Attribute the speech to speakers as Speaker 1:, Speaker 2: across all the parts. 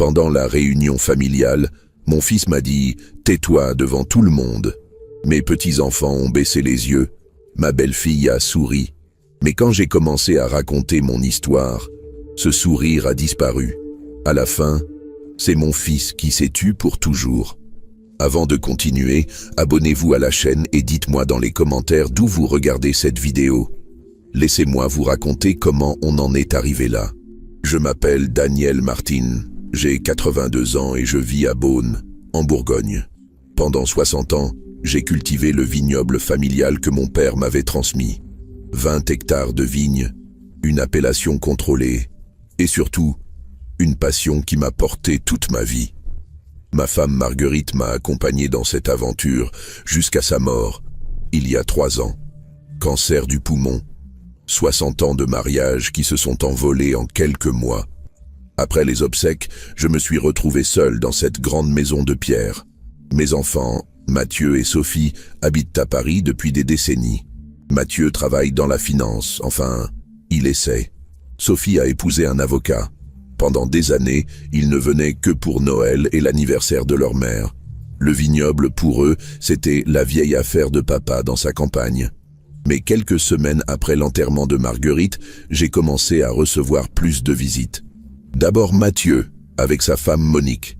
Speaker 1: Pendant la réunion familiale, mon fils m'a dit « Tais-toi devant tout le monde ». Mes petits-enfants ont baissé les yeux, ma belle-fille a souri. Mais quand j'ai commencé à raconter mon histoire, ce sourire a disparu. À la fin, c'est mon fils qui s'est tu pour toujours. Avant de continuer, abonnez-vous à la chaîne et dites-moi dans les commentaires d'où vous regardez cette vidéo. Laissez-moi vous raconter comment on en est arrivé là. Je m'appelle Daniel Martin, j'ai 82 ans et je vis à Beaune, en Bourgogne. Pendant 60 ans, j'ai cultivé le vignoble familial que mon père m'avait transmis. 20 hectares de vignes, une appellation contrôlée et surtout, une passion qui m'a porté toute ma vie. Ma femme Marguerite m'a accompagné dans cette aventure jusqu'à sa mort, il y a 3 ans. Cancer du poumon, 60 ans de mariage qui se sont envolés en quelques mois. Après les obsèques, je me suis retrouvé seul dans cette grande maison de pierre. Mes enfants, Mathieu et Sophie, habitent à Paris depuis des décennies. Mathieu travaille dans la finance, enfin, il essaie. Sophie a épousé un avocat. Pendant des années, ils ne venaient que pour Noël et l'anniversaire de leur mère. Le vignoble, pour eux, c'était la vieille affaire de papa dans sa campagne. Mais quelques semaines après l'enterrement de Marguerite, j'ai commencé à recevoir plus de visites. D'abord Mathieu, avec sa femme Monique.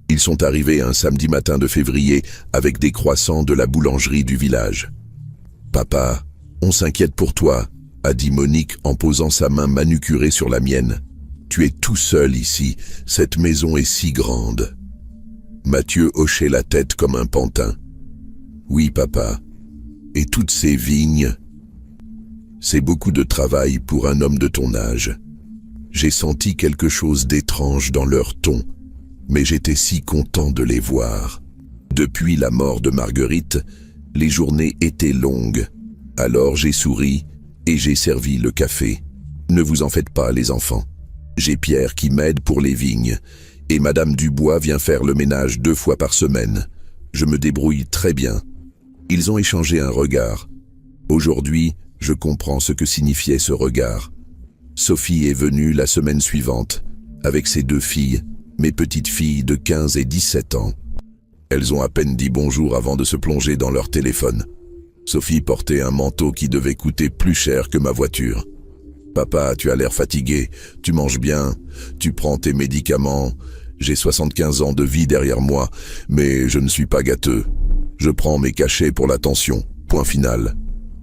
Speaker 1: Ils sont arrivés un samedi matin de février avec des croissants de la boulangerie du village. « Papa, on s'inquiète pour toi », a dit Monique en posant sa main manucurée sur la mienne. « Tu es tout seul ici, cette maison est si grande. » Mathieu hochait la tête comme un pantin. « Oui, papa. Et toutes ces vignes, c'est beaucoup de travail pour un homme de ton âge. » J'ai senti quelque chose d'étrange dans leur ton, mais j'étais si content de les voir. Depuis la mort de Marguerite, les journées étaient longues. Alors j'ai souri et j'ai servi le café. Ne vous en faites pas, les enfants. J'ai Pierre qui m'aide pour les vignes, et Madame Dubois vient faire le ménage 2 fois par semaine. Je me débrouille très bien. Ils ont échangé un regard. Aujourd'hui, je comprends ce que signifiait ce regard. Sophie est venue la semaine suivante, avec ses 2 filles, mes petites filles de 15 et 17 ans. Elles ont à peine dit bonjour avant de se plonger dans leur téléphone. Sophie portait un manteau qui devait coûter plus cher que ma voiture. « Papa, tu as l'air fatigué, tu manges bien, tu prends tes médicaments. J'ai 75 ans de vie derrière moi, mais je ne suis pas gâteux. Je prends mes cachets pour la tension, point final. »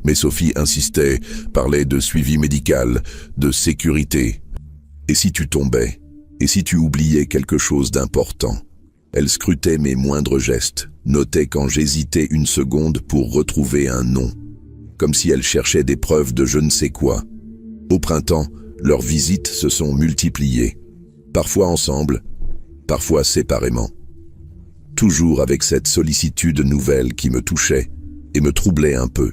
Speaker 1: Mais Sophie insistait, parlait de suivi médical, de sécurité. Et si tu tombais? Et si tu oubliais quelque chose d'important? Elle scrutait mes moindres gestes, notait quand j'hésitais une seconde pour retrouver un nom, comme si elle cherchait des preuves de je ne sais quoi. Au printemps, leurs visites se sont multipliées, parfois ensemble, parfois séparément. Toujours avec cette sollicitude nouvelle qui me touchait et me troublait un peu.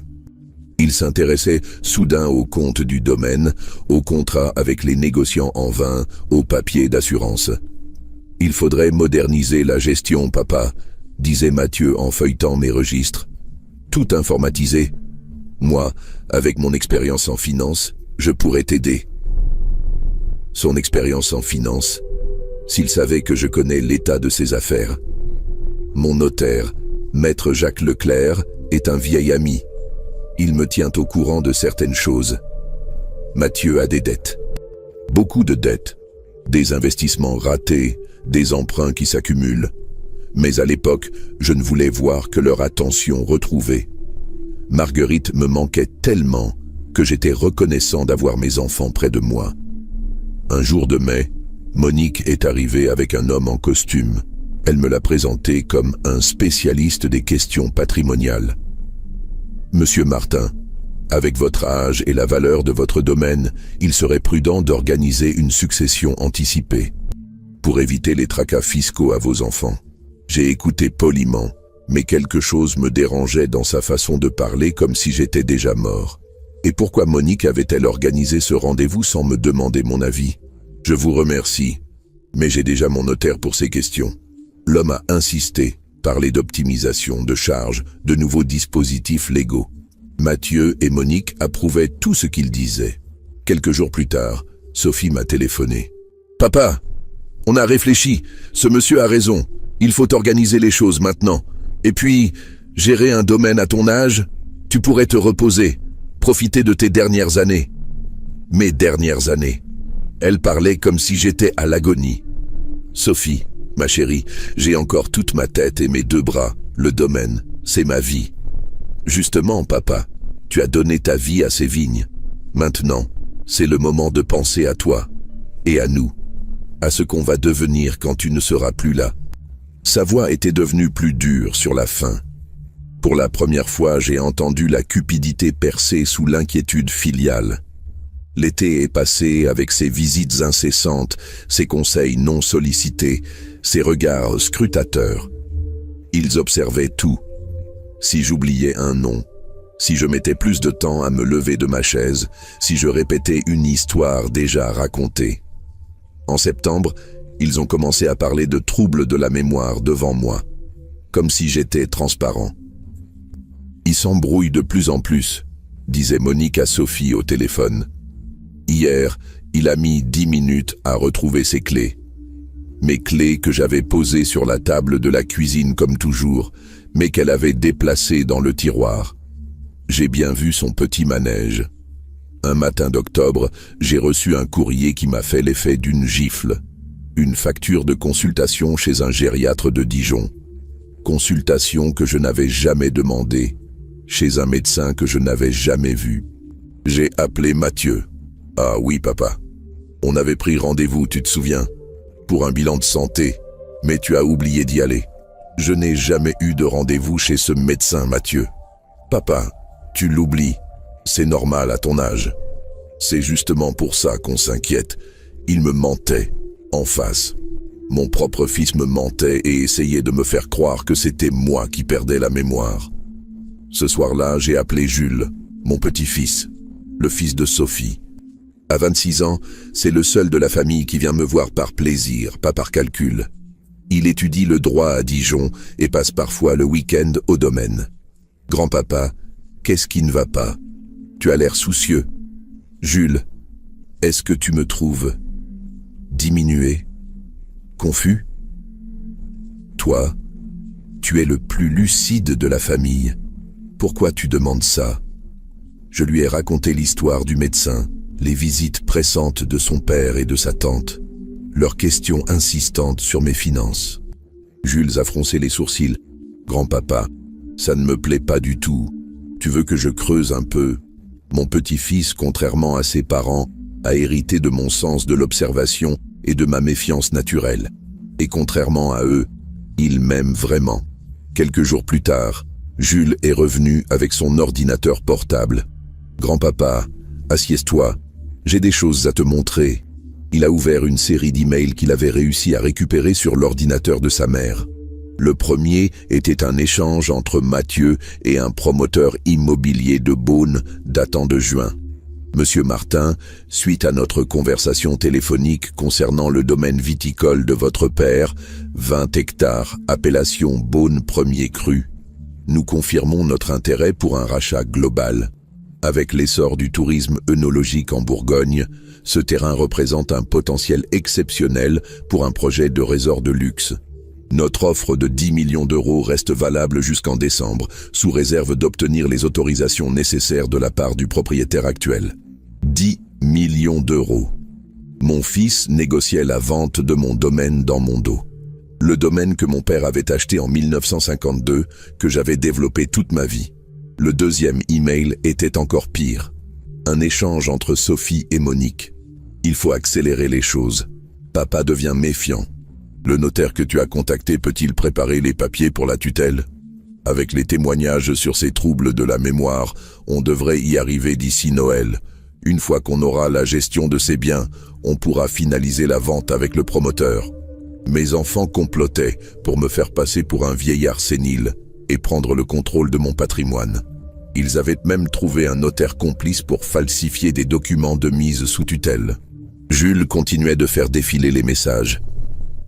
Speaker 1: Il s'intéressait soudain aux comptes du domaine, aux contrats avec les négociants en vin, aux papiers d'assurance. « Il faudrait moderniser la gestion, papa », disait Mathieu en feuilletant mes registres. « Tout informatiser. Moi, avec mon expérience en finance, je pourrais t'aider. » Son expérience en finance, s'il savait que je connais l'état de ses affaires. Mon notaire, maître Jacques Leclerc, est un vieil ami. Il me tient au courant de certaines choses. Mathieu a des dettes. Beaucoup de dettes. Des investissements ratés, des emprunts qui s'accumulent. Mais à l'époque, je ne voulais voir que leur attention retrouvée. Marguerite me manquait tellement que j'étais reconnaissant d'avoir mes enfants près de moi. Un jour de mai, Monique est arrivée avec un homme en costume. Elle me l'a présenté comme un spécialiste des questions patrimoniales. « Monsieur Martin, avec votre âge et la valeur de votre domaine, il serait prudent d'organiser une succession anticipée pour éviter les tracas fiscaux à vos enfants. » J'ai écouté poliment, mais quelque chose me dérangeait dans sa façon de parler comme si j'étais déjà mort. Et pourquoi Monique avait-elle organisé ce rendez-vous sans me demander mon avis? « Je vous remercie, mais j'ai déjà mon notaire pour ces questions. » L'homme a insisté, parlé d'optimisation, de charges, de nouveaux dispositifs légaux. Mathieu et Monique approuvaient tout ce qu'il disait. Quelques jours plus tard, Sophie m'a téléphoné. « Papa, On a réfléchi, ce monsieur a raison, il faut organiser les choses maintenant. Et puis, gérer un domaine à ton âge, tu pourrais te reposer, profiter de tes dernières années. Mes dernières années. Elle parlait comme si j'étais à l'agonie. Sophie, ma chérie, j'ai encore toute ma tête et mes 2 bras, le domaine, c'est ma vie. Justement, papa, tu as donné ta vie à ces vignes. Maintenant, c'est le moment de penser à toi et à nous, à ce qu'on va devenir quand tu ne seras plus là. Sa voix était devenue plus dure sur la fin. Pour la première fois, j'ai entendu la cupidité percer sous l'inquiétude filiale. L'été est passé avec ses visites incessantes, ses conseils non sollicités, ses regards scrutateurs. Ils observaient tout. Si j'oubliais un nom, si je mettais plus de temps à me lever de ma chaise, si je répétais une histoire déjà racontée. En septembre, ils ont commencé à parler de troubles de la mémoire devant moi, comme si j'étais transparent. Il s'embrouille de plus en plus, disait Monique à Sophie au téléphone. Hier, il a mis 10 minutes à retrouver ses clés. Mes clés que j'avais posées sur la table de la cuisine comme toujours, mais qu'elle avait déplacées dans le tiroir. J'ai bien vu son petit manège. Un matin d'octobre, j'ai reçu un courrier qui m'a fait l'effet d'une gifle. Une facture de consultation chez un gériatre de Dijon. Consultation que je n'avais jamais demandée, chez un médecin que je n'avais jamais vu. J'ai appelé Mathieu. Ah oui, papa. On avait pris rendez-vous, tu te souviens, pour un bilan de santé, mais tu as oublié d'y aller. Je n'ai jamais eu de rendez-vous chez ce médecin, Mathieu. Papa, tu l'oublies. C'est normal à ton âge. C'est justement pour ça qu'on s'inquiète. Il me mentait. En face. Mon propre fils me mentait et essayait de me faire croire que c'était moi qui perdais la mémoire. Ce soir-là, j'ai appelé Jules, mon petit-fils, le fils de Sophie. À 26 ans, c'est le seul de la famille qui vient me voir par plaisir, pas par calcul. Il étudie le droit à Dijon et passe parfois le week-end au domaine. Grand-papa, qu'est-ce qui ne va pas? Tu as l'air soucieux. Jules, est-ce que tu me trouves diminué, confus? Toi, tu es le plus lucide de la famille. Pourquoi tu demandes ça? Je lui ai raconté l'histoire du médecin, les visites pressantes de son père et de sa tante, leurs questions insistantes sur mes finances. Jules a froncé les sourcils. Grand-papa, ça ne me plaît pas du tout. Tu veux que je creuse un peu? Mon petit-fils, contrairement à ses parents, a hérité de mon sens de l'observation et de ma méfiance naturelle. Et contrairement à eux, il m'aime vraiment. Quelques jours plus tard, Jules est revenu avec son ordinateur portable. Grand-papa, assieds-toi, j'ai des choses à te montrer. Il a ouvert une série d'emails qu'il avait réussi à récupérer sur l'ordinateur de sa mère. Le premier était un échange entre Mathieu et un promoteur immobilier de Beaune datant de juin. Monsieur Martin, suite à notre conversation téléphonique concernant le domaine viticole de votre père, 20 hectares, appellation Beaune Premier Cru, nous confirmons notre intérêt pour un rachat global. Avec l'essor du tourisme œnologique en Bourgogne, ce terrain représente un potentiel exceptionnel pour un projet de resort de luxe. Notre offre de 10 millions d'euros reste valable jusqu'en décembre, sous réserve d'obtenir les autorisations nécessaires de la part du propriétaire actuel. 10 millions d'euros. Mon fils négociait la vente de mon domaine dans mon dos. Le domaine que mon père avait acheté en 1952, que j'avais développé toute ma vie. Le deuxième email était encore pire. Un échange entre Sophie et Monique. Il faut accélérer les choses. Papa devient méfiant. Le notaire que tu as contacté peut-il préparer les papiers pour la tutelle? Avec les témoignages sur ces troubles de la mémoire, on devrait y arriver d'ici Noël. Une fois qu'on aura la gestion de ces biens, on pourra finaliser la vente avec le promoteur. Mes enfants complotaient pour me faire passer pour un vieillard sénile et prendre le contrôle de mon patrimoine. Ils avaient même trouvé un notaire complice pour falsifier des documents de mise sous tutelle. Jules continuait de faire défiler les messages.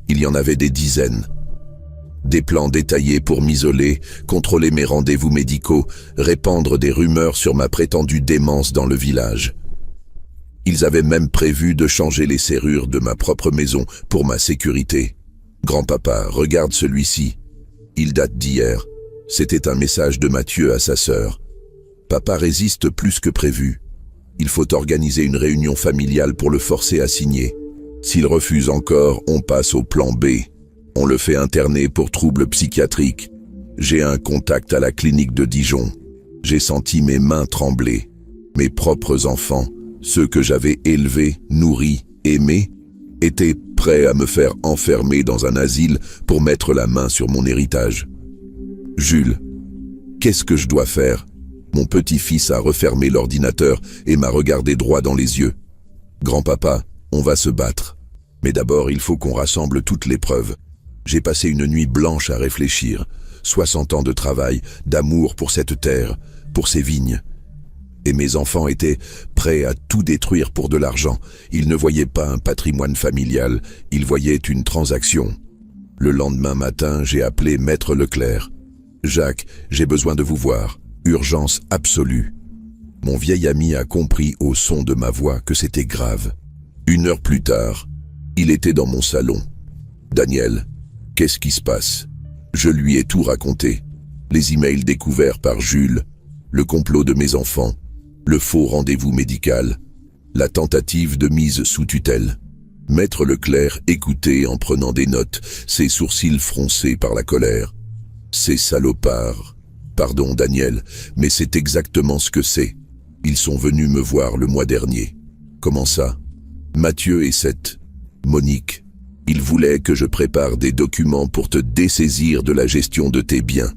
Speaker 1: Il y en avait des dizaines. Des plans détaillés pour m'isoler, contrôler mes rendez-vous médicaux, répandre des rumeurs sur ma prétendue démence dans le village. Ils avaient même prévu de changer les serrures de ma propre maison pour ma sécurité. Grand-papa, regarde celui-ci. Il date d'hier. C'était un message de Mathieu à sa sœur. Papa résiste plus que prévu. Il faut organiser une réunion familiale pour le forcer à signer. S'il refuse encore, on passe au plan B. On le fait interner pour troubles psychiatriques. J'ai un contact à la clinique de Dijon. J'ai senti mes mains trembler. Mes propres enfants, ceux que j'avais élevés, nourris, aimés, étaient prêts à me faire enfermer dans un asile pour mettre la main sur mon héritage. Jules, qu'est-ce que je dois faire? Mon petit-fils a refermé l'ordinateur et m'a regardé droit dans les yeux. Grand-papa, on va se battre. Mais d'abord, il faut qu'on rassemble toutes les preuves. J'ai passé une nuit blanche à réfléchir. 60 ans de travail, d'amour pour cette terre, pour ces vignes. Et mes enfants étaient prêts à tout détruire pour de l'argent. Ils ne voyaient pas un patrimoine familial, ils voyaient une transaction. Le lendemain matin, j'ai appelé Maître Leclerc. « Jacques, j'ai besoin de vous voir. Urgence absolue. » Mon vieil ami a compris au son de ma voix que c'était grave. 1 heure plus tard, il était dans mon salon. « Daniel, qu'est-ce qui se passe ?» Je lui ai tout raconté. Les emails découverts par Jules, le complot de mes enfants, le faux rendez-vous médical, la tentative de mise sous tutelle. Maître Leclerc écoutait en prenant des notes, ses sourcils froncés par la colère. Ces salopards. Pardon Daniel, mais c'est exactement ce que c'est. Ils sont venus me voir le mois dernier. Comment ça? Mathieu et Seth. Monique. Ils voulaient que je prépare des documents pour te dessaisir de la gestion de tes biens.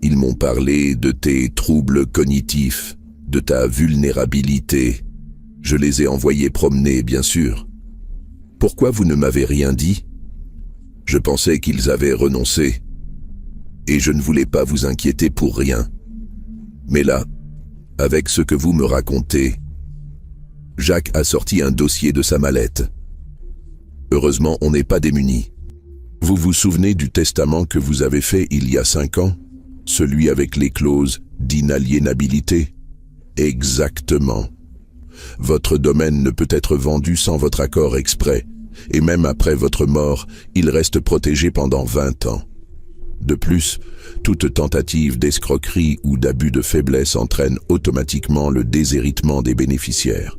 Speaker 1: Ils m'ont parlé de tes troubles cognitifs, de ta vulnérabilité. Je les ai envoyés promener, bien sûr. Pourquoi vous ne m'avez rien dit? Je pensais qu'ils avaient renoncé. Et je ne voulais pas vous inquiéter pour rien. Mais là, avec ce que vous me racontez, Jacques a sorti un dossier de sa mallette. Heureusement, on n'est pas démunis. Vous vous souvenez du testament que vous avez fait il y a 5 ans? Celui avec les clauses d'inaliénabilité? Exactement. Votre domaine ne peut être vendu sans votre accord exprès, et même après votre mort, il reste protégé pendant 20 ans. De plus, toute tentative d'escroquerie ou d'abus de faiblesse entraîne automatiquement le déshéritement des bénéficiaires.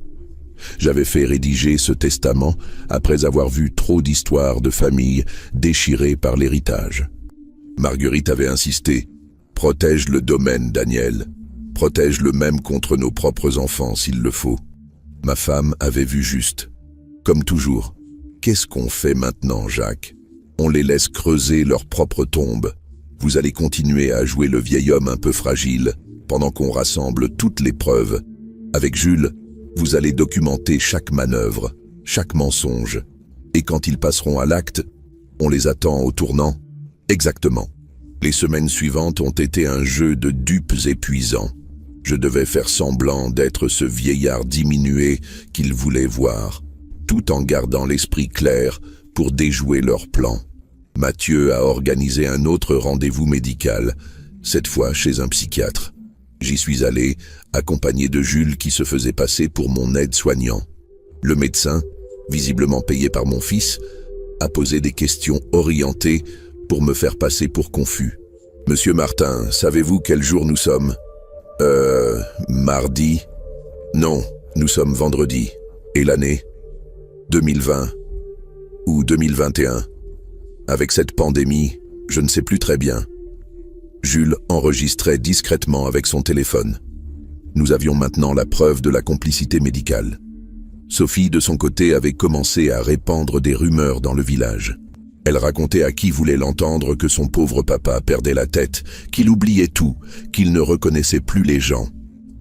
Speaker 1: J'avais fait rédiger ce testament après avoir vu trop d'histoires de familles déchirées par l'héritage. Marguerite avait insisté. Protège le domaine, Daniel. Protège-le même contre nos propres enfants s'il le faut. Ma femme avait vu juste. Comme toujours. Qu'est-ce qu'on fait maintenant, Jacques? On les laisse creuser leur propre tombe. Vous allez continuer à jouer le vieil homme un peu fragile pendant qu'on rassemble toutes les preuves. Avec Jules, vous allez documenter chaque manœuvre, chaque mensonge. Et quand ils passeront à l'acte, on les attend au tournant. Exactement. Les semaines suivantes ont été un jeu de dupes épuisant. Je devais faire semblant d'être ce vieillard diminué qu'ils voulaient voir, tout en gardant l'esprit clair pour déjouer leur plan. Mathieu a organisé un autre rendez-vous médical, cette fois chez un psychiatre. J'y suis allé, accompagné de Jules qui se faisait passer pour mon aide-soignant. Le médecin, visiblement payé par mon fils, a posé des questions orientées pour me faire passer pour confus. « Monsieur Martin, savez-vous quel jour nous sommes ?»« Mardi ?»« Non, nous sommes vendredi. Et l'année ?»« 2020 ou 2021. Avec cette pandémie, je ne sais plus très bien. » Jules enregistrait discrètement avec son téléphone. Nous avions maintenant la preuve de la complicité médicale. Sophie, de son côté, avait commencé à répandre des rumeurs dans le village. Elle racontait à qui voulait l'entendre que son pauvre papa perdait la tête, qu'il oubliait tout, qu'il ne reconnaissait plus les gens.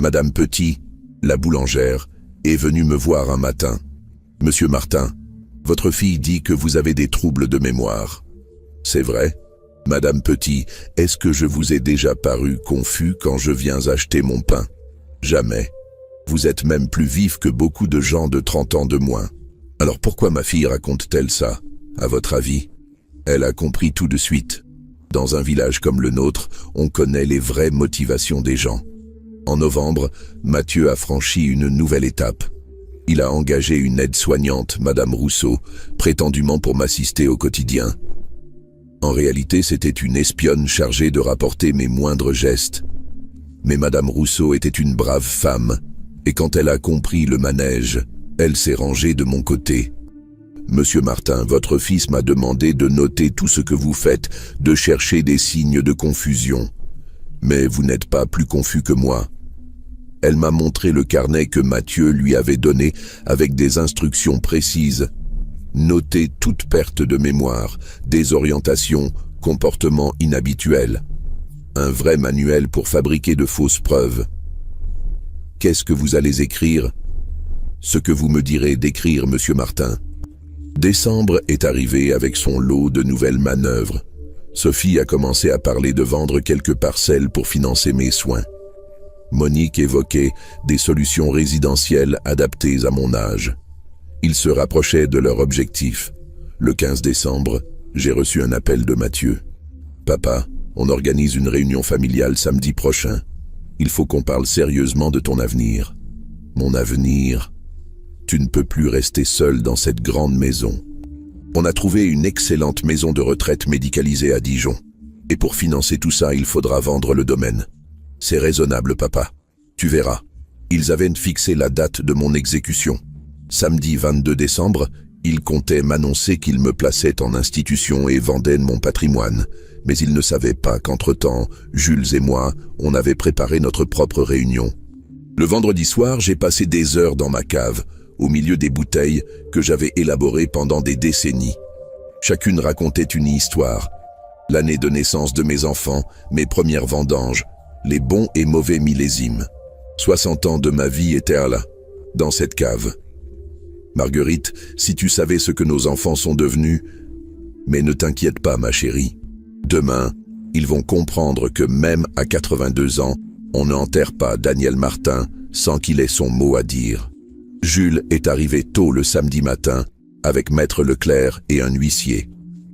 Speaker 1: Madame Petit, la boulangère, est venue me voir un matin. « Monsieur Martin, votre fille dit que vous avez des troubles de mémoire. C'est vrai ? Madame Petit, est-ce que je vous ai déjà paru confus quand je viens acheter mon pain? Jamais. Vous êtes même plus vif que beaucoup de gens de 30 ans de moins. Alors pourquoi ma fille raconte-t-elle ça, à votre avis? Elle a compris tout de suite. Dans un village comme le nôtre, on connaît les vraies motivations des gens. En novembre, Mathieu a franchi une nouvelle étape. Il a engagé une aide-soignante, Madame Rousseau, prétendument pour m'assister au quotidien. En réalité, c'était une espionne chargée de rapporter mes moindres gestes. Mais Madame Rousseau était une brave femme, et quand elle a compris le manège, elle s'est rangée de mon côté. Monsieur Martin, votre fils m'a demandé de noter tout ce que vous faites, de chercher des signes de confusion. Mais vous n'êtes pas plus confus que moi. Elle m'a montré le carnet que Mathieu lui avait donné avec des instructions précises. Noter toute perte de mémoire, désorientation, comportement inhabituel. Un vrai manuel pour fabriquer de fausses preuves. Qu'est-ce que vous allez écrire? Ce que vous me direz d'écrire, monsieur Martin. Décembre est arrivé avec son lot de nouvelles manœuvres. Sophie a commencé à parler de vendre quelques parcelles pour financer mes soins. Monique évoquait des solutions résidentielles adaptées à mon âge. Ils se rapprochaient de leur objectif. Le 15 décembre, j'ai reçu un appel de Mathieu. « Papa, on organise une réunion familiale samedi prochain. Il faut qu'on parle sérieusement de ton avenir. » Mon avenir? Tu ne peux plus rester seul dans cette grande maison. On a trouvé une excellente maison de retraite médicalisée à Dijon. Et pour financer tout ça, il faudra vendre le domaine. C'est raisonnable, papa. Tu verras. Ils avaient fixé la date de mon exécution. Samedi 22 décembre, ils comptaient m'annoncer qu'ils me plaçaient en institution et vendaient mon patrimoine. Mais ils ne savaient pas qu'entre-temps, Jules et moi, on avait préparé notre propre réunion. Le vendredi soir, j'ai passé des heures dans ma cave, au milieu des bouteilles que j'avais élaborées pendant des décennies. Chacune racontait une histoire. L'année de naissance de mes enfants, mes premières vendanges, les bons et mauvais millésimes. 60 ans de ma vie étaient là, dans cette cave. Marguerite, si tu savais ce que nos enfants sont devenus... Mais ne t'inquiète pas, ma chérie. Demain, ils vont comprendre que même à 82 ans, on n'enterre pas Daniel Martin sans qu'il ait son mot à dire. Jules est arrivé tôt le samedi matin avec Maître Leclerc et un huissier.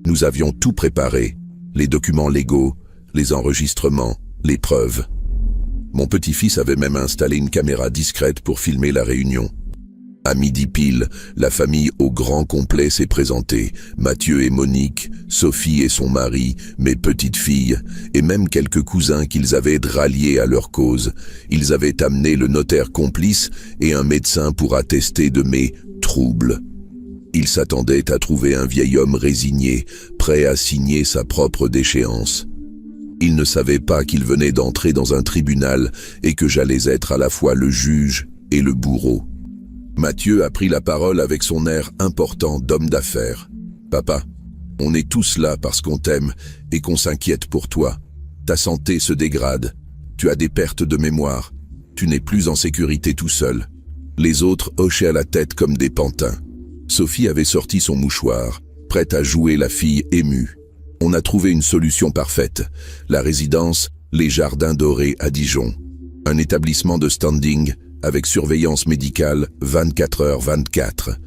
Speaker 1: Nous avions tout préparé, les documents légaux, les enregistrements, les preuves. Mon petit-fils avait même installé une caméra discrète pour filmer la réunion. À midi pile, la famille au grand complet s'est présentée. Mathieu et Monique, Sophie et son mari, mes petites filles, et même quelques cousins qu'ils avaient ralliés à leur cause. Ils avaient amené le notaire complice et un médecin pour attester de mes troubles. Ils s'attendaient à trouver un vieil homme résigné, prêt à signer sa propre déchéance. Ils ne savaient pas qu'il venait d'entrer dans un tribunal et que j'allais être à la fois le juge et le bourreau. Mathieu a pris la parole avec son air important d'homme d'affaires. « Papa, on est tous là parce qu'on t'aime et qu'on s'inquiète pour toi. Ta santé se dégrade. Tu as des pertes de mémoire. Tu n'es plus en sécurité tout seul. » Les autres hochaient à la tête comme des pantins. Sophie avait sorti son mouchoir, prête à jouer la fille émue. On a trouvé une solution parfaite. La résidence, les Jardins Dorés à Dijon. Un établissement de standing avec surveillance médicale 24h/24.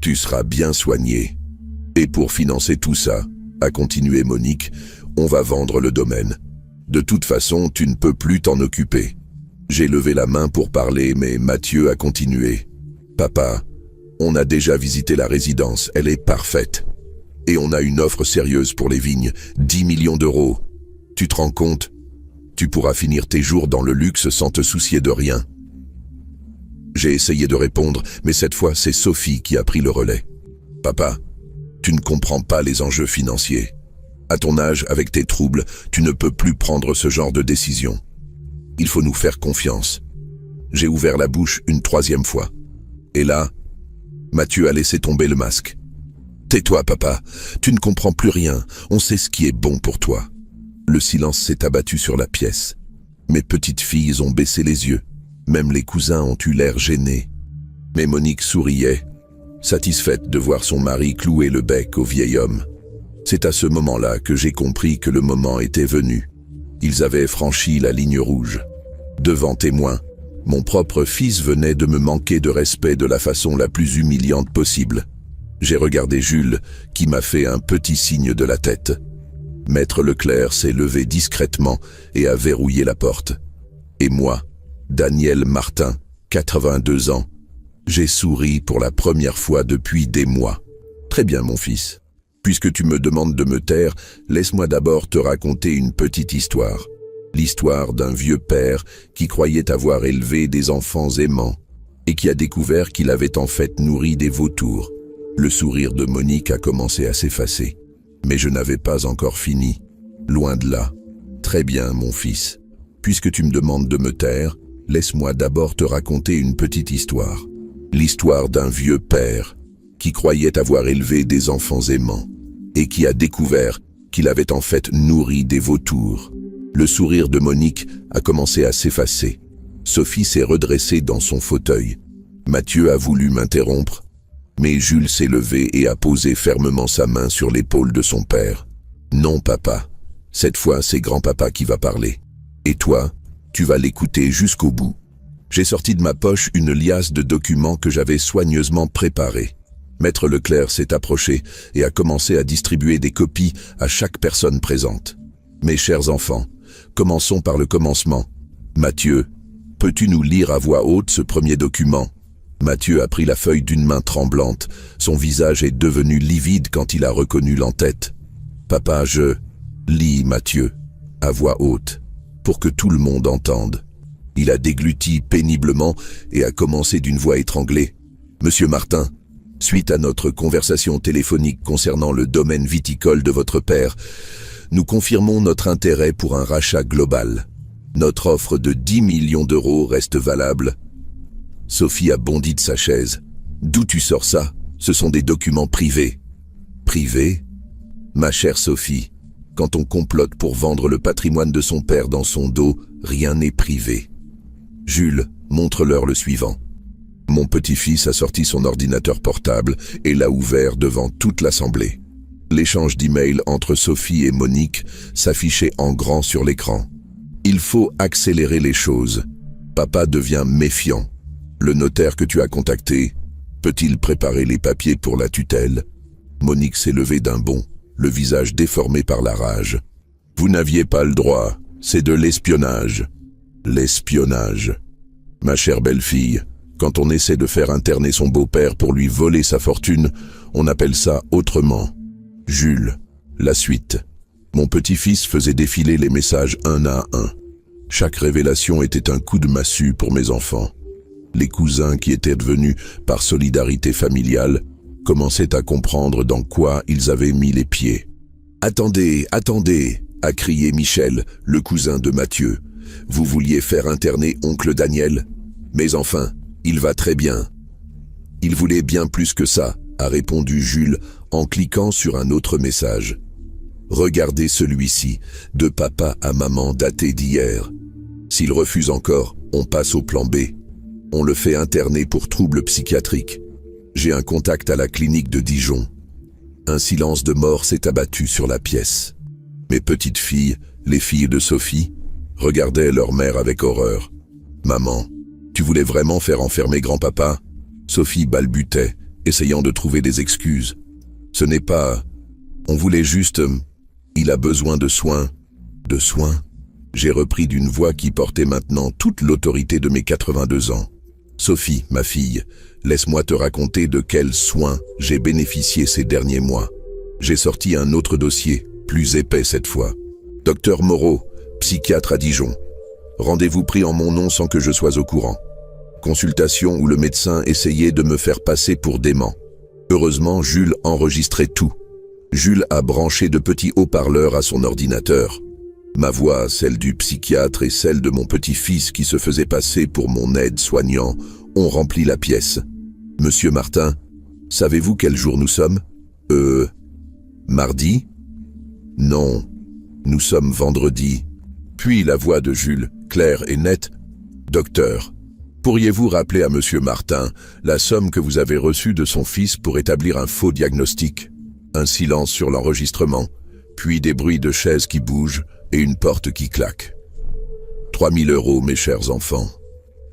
Speaker 1: Tu seras bien soigné. Et pour financer tout ça, a continué Monique, on va vendre le domaine. De toute façon, tu ne peux plus t'en occuper. J'ai levé la main pour parler, mais Mathieu a continué. Papa, on a déjà visité la résidence, elle est parfaite. Et on a une offre sérieuse pour les vignes, 10 millions d'euros. Tu te rends compte? Tu pourras finir tes jours dans le luxe sans te soucier de rien. J'ai essayé de répondre, mais cette fois, c'est Sophie qui a pris le relais. Papa, tu ne comprends pas les enjeux financiers. À ton âge, avec tes troubles, tu ne peux plus prendre ce genre de décision. Il faut nous faire confiance. J'ai ouvert la bouche une 3e fois. Et là, Mathieu a laissé tomber le masque. Tais-toi, papa, tu ne comprends plus rien, on sait ce qui est bon pour toi. Le silence s'est abattu sur la pièce. Mes petites filles ont baissé les yeux. Même les cousins ont eu l'air gênés. Mais Monique souriait, satisfaite de voir son mari clouer le bec au vieil homme. C'est à ce moment-là que j'ai compris que le moment était venu. Ils avaient franchi la ligne rouge. Devant témoins, mon propre fils venait de me manquer de respect de la façon la plus humiliante possible. J'ai regardé Jules, qui m'a fait un petit signe de la tête. Maître Leclerc s'est levé discrètement et a verrouillé la porte. Et moi, Daniel Martin, 82 ans, J'ai souri pour la première fois depuis des mois. Très bien, mon fils. Puisque tu me demandes de me taire, laisse-moi d'abord te raconter une petite histoire. L'histoire d'un vieux père qui croyait avoir élevé des enfants aimants et qui a découvert qu'il avait en fait nourri des vautours. Le sourire de Monique a commencé à s'effacer. Mais je n'avais pas encore fini. Loin de là. Très bien, mon fils. Puisque tu me demandes de me taire, laisse-moi d'abord te raconter une petite histoire. L'histoire d'un vieux père qui croyait avoir élevé des enfants aimants et qui a découvert qu'il avait en fait nourri des vautours. Le sourire de Monique a commencé à s'effacer. Sophie s'est redressée dans son fauteuil. Mathieu a voulu m'interrompre, mais Jules s'est levé et a posé fermement sa main sur l'épaule de son père. « Non, papa. Cette fois, c'est grand-papa qui va parler. Et toi, tu vas l'écouter jusqu'au bout. » J'ai sorti de ma poche une liasse de documents que j'avais soigneusement préparés. Maître Leclerc s'est approché et a commencé à distribuer des copies à chaque personne présente. « Mes chers enfants, commençons par le commencement. Mathieu, peux-tu nous lire à voix haute ce premier document ?» Mathieu a pris la feuille d'une main tremblante. Son visage est devenu livide quand il a reconnu l'entête. « Papa, je... » Lis, Mathieu, à voix haute, pour que tout le monde entende. Il a dégluti péniblement et a commencé d'une voix étranglée. « Monsieur Martin, suite à notre conversation téléphonique concernant le domaine viticole de votre père, nous confirmons notre intérêt pour un rachat global. Notre offre de 10 millions d'euros reste valable. » Sophie a bondi de sa chaise. « D'où tu sors ça? Ce sont des documents privés. »« Privés? Ma chère Sophie, quand on complote pour vendre le patrimoine de son père dans son dos, rien n'est privé. » Jules, montre-leur le suivant. Mon petit-fils a sorti son ordinateur portable et l'a ouvert devant toute l'assemblée. L'échange d'emails entre Sophie et Monique s'affichait en grand sur l'écran. Il faut accélérer les choses. Papa devient méfiant. Le notaire que tu as contacté, peut-il préparer les papiers pour la tutelle? Monique s'est levée d'un bond, le visage déformé par la rage. Vous n'aviez pas le droit, c'est de l'espionnage. L'espionnage. Ma chère belle-fille, quand on essaie de faire interner son beau-père pour lui voler sa fortune, on appelle ça autrement. Jules, la suite. Mon petit-fils faisait défiler les messages un à un. Chaque révélation était un coup de massue pour mes enfants. Les cousins qui étaient devenus, par solidarité familiale, commençaient à comprendre dans quoi ils avaient mis les pieds. « Attendez, attendez !» a crié Michel, le cousin de Mathieu. « Vous vouliez faire interner oncle Daniel? Mais enfin, il va très bien. »« Il voulait bien plus que ça », a répondu Jules en cliquant sur un autre message. « Regardez celui-ci, de papa à maman daté d'hier. S'il refuse encore, on passe au plan B. On le fait interner pour troubles psychiatriques. J'ai un contact à la clinique de Dijon. » Un silence de mort s'est abattu sur la pièce. Mes petites filles, les filles de Sophie, regardaient leur mère avec horreur. « Maman, tu voulais vraiment faire enfermer grand-papa ?» Sophie balbutait, essayant de trouver des excuses. « Ce n'est pas... On voulait juste... Il a besoin de soins. » « De soins ?» J'ai repris d'une voix qui portait maintenant toute l'autorité de mes 82 ans. « Sophie, ma fille, laisse-moi te raconter de quels soins j'ai bénéficié ces derniers mois. J'ai sorti un autre dossier, plus épais cette fois. Docteur Moreau, psychiatre à Dijon. Rendez-vous pris en mon nom sans que je sois au courant. Consultation où le médecin essayait de me faire passer pour dément. Heureusement, Jules enregistrait tout. Jules a branché de petits haut-parleurs à son ordinateur. Ma voix, celle du psychiatre et celle de mon petit-fils qui se faisait passer pour mon aide-soignant ont rempli la pièce. « Monsieur Martin, savez-vous quel jour nous sommes ? Mardi ? Non, nous sommes vendredi. » Puis la voix de Jules, claire et nette. « Docteur, pourriez-vous rappeler à Monsieur Martin la somme que vous avez reçue de son fils pour établir un faux diagnostic ?» Un silence sur l'enregistrement, puis des bruits de chaises qui bougent et une porte qui claque. 3 000 €, mes chers enfants.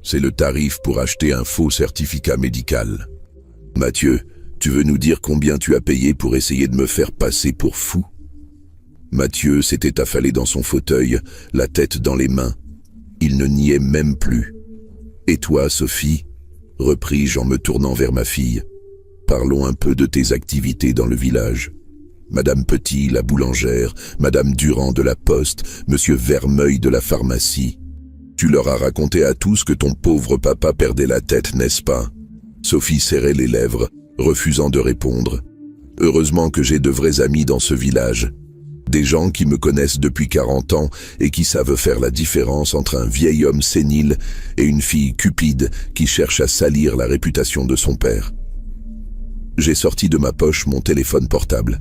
Speaker 1: C'est le tarif pour acheter un faux certificat médical. Mathieu, tu veux nous dire combien tu as payé pour essayer de me faire passer pour fou ? Mathieu s'était affalé dans son fauteuil, la tête dans les mains. Il ne niait même plus. Et toi, Sophie ? repris-je en me tournant vers ma fille. Parlons un peu de tes activités dans le village. Madame Petit, la boulangère, Madame Durand de la poste, Monsieur Vermeuil de la pharmacie. Tu leur as raconté à tous que ton pauvre papa perdait la tête, n'est-ce pas? Sophie serrait les lèvres, refusant de répondre. Heureusement que j'ai de vrais amis dans ce village. Des gens qui me connaissent depuis 40 ans et qui savent faire la différence entre un vieil homme sénile et une fille cupide qui cherche à salir la réputation de son père. J'ai sorti de ma poche mon téléphone portable.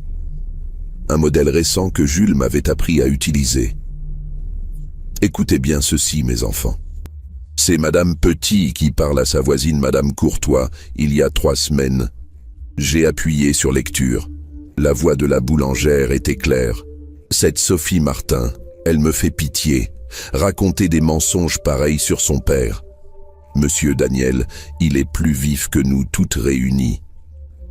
Speaker 1: Un modèle récent que Jules m'avait appris à utiliser. Écoutez bien ceci, mes enfants. C'est Madame Petit qui parle à sa voisine Madame Courtois il y a 3 semaines. J'ai appuyé sur lecture. La voix de la boulangère était claire. Cette Sophie Martin, elle me fait pitié. Raconter des mensonges pareils sur son père. Monsieur Daniel, il est plus vif que nous toutes réunies.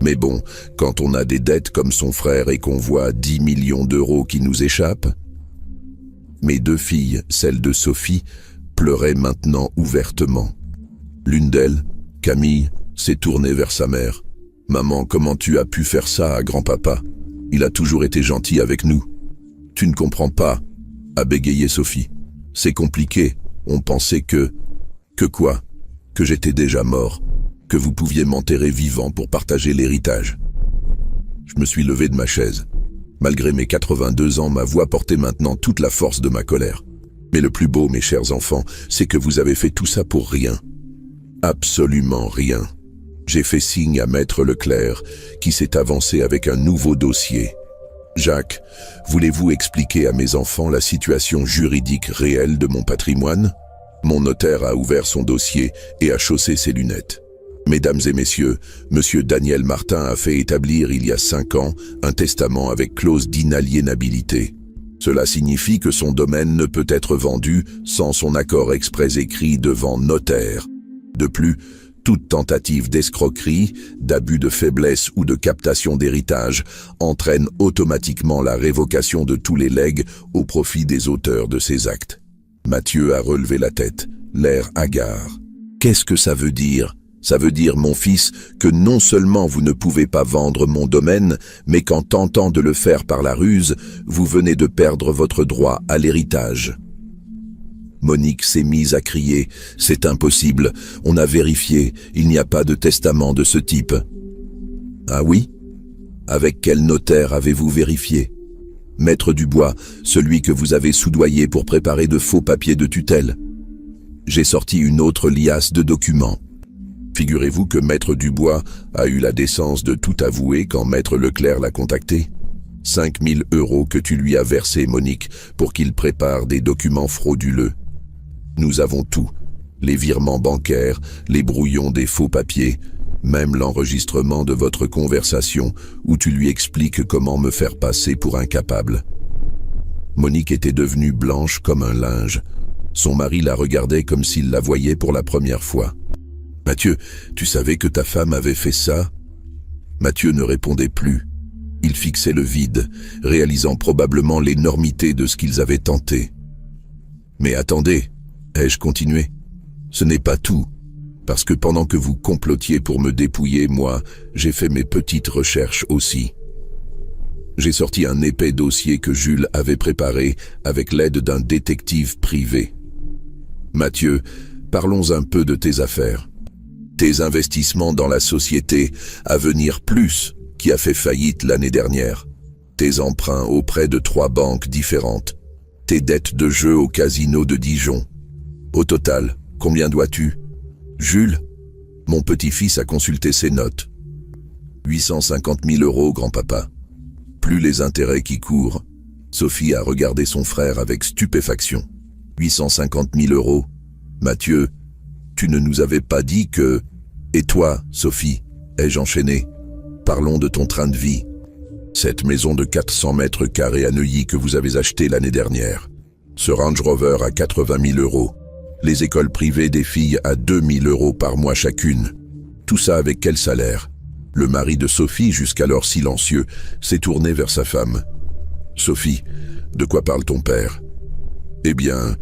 Speaker 1: Mais bon, quand on a des dettes comme son frère et qu'on voit 10 millions d'euros qui nous échappent. Mes 2 filles, celle de Sophie, pleuraient maintenant ouvertement. L'une d'elles, Camille, s'est tournée vers sa mère. « Maman, comment tu as pu faire ça à grand-papa? Il a toujours été gentil avec nous. »« Tu ne comprends pas, » a bégayé Sophie. « C'est compliqué, on pensait que... » « Que quoi? Que j'étais déjà mort. Que vous pouviez m'enterrer vivant pour partager l'héritage. » Je me suis levé de ma chaise. Malgré mes 82 ans, ma voix portait maintenant toute la force de ma colère. Mais le plus beau, mes chers enfants, c'est que vous avez fait tout ça pour rien. Absolument rien. J'ai fait signe à Maître Leclerc, qui s'est avancé avec un nouveau dossier. Jacques, voulez-vous expliquer à mes enfants la situation juridique réelle de mon patrimoine? Mon notaire a ouvert son dossier et a chaussé ses lunettes. Mesdames et messieurs, Monsieur Daniel Martin a fait établir il y a 5 ans un testament avec clause d'inaliénabilité. Cela signifie que son domaine ne peut être vendu sans son accord exprès écrit devant notaire. De plus, toute tentative d'escroquerie, d'abus de faiblesse ou de captation d'héritage entraîne automatiquement la révocation de tous les legs au profit des auteurs de ces actes. Mathieu a relevé la tête, l'air hagard. Qu'est-ce que ça veut dire? Ça veut dire, mon fils, que non seulement vous ne pouvez pas vendre mon domaine, mais qu'en tentant de le faire par la ruse, vous venez de perdre votre droit à l'héritage. Monique s'est mise à crier. « C'est impossible, on a vérifié, il n'y a pas de testament de ce type. »« Ah oui? Avec quel notaire avez-vous vérifié ? Maître Dubois, celui que vous avez soudoyé pour préparer de faux papiers de tutelle. » J'ai sorti une autre liasse de documents. Figurez-vous que Maître Dubois a eu la décence de tout avouer quand Maître Leclerc l'a contacté. 5 000 € que tu lui as versés, Monique, pour qu'il prépare des documents frauduleux. Nous avons tout, les virements bancaires, les brouillons des faux papiers, même l'enregistrement de votre conversation où tu lui expliques comment me faire passer pour incapable. Monique était devenue blanche comme un linge. Son mari la regardait comme s'il la voyait pour la première fois. « Mathieu, tu savais que ta femme avait fait ça ?» Mathieu ne répondait plus. Il fixait le vide, réalisant probablement l'énormité de ce qu'ils avaient tenté. « Mais attendez, ai-je continué? Ce n'est pas tout, parce que pendant que vous complotiez pour me dépouiller, moi, j'ai fait mes petites recherches aussi. J'ai sorti un épais dossier que Jules avait préparé avec l'aide d'un détective privé. Mathieu, parlons un peu de tes affaires. Tes investissements dans la société Avenir Plus, qui a fait faillite l'année dernière. Tes emprunts auprès de 3 banques différentes. Tes dettes de jeu au casino de Dijon. Au total, combien dois-tu? Jules, mon petit-fils a consulté ses notes. 850 000 €, grand-papa. Plus les intérêts qui courent. Sophie a regardé son frère avec stupéfaction. 850 000 €. Mathieu, tu ne nous avais pas dit que... Et toi, Sophie, ai-je enchaîné? Parlons de ton train de vie. Cette maison de 400 mètres carrés à Neuilly que vous avez achetée l'année dernière. Ce Range Rover à 80 000 €. Les écoles privées des filles à 2 000 € par mois chacune. Tout ça avec quel salaire? Le mari de Sophie, jusqu'alors silencieux, s'est tourné vers sa femme. « Sophie, de quoi parle ton père ?»« Eh bien,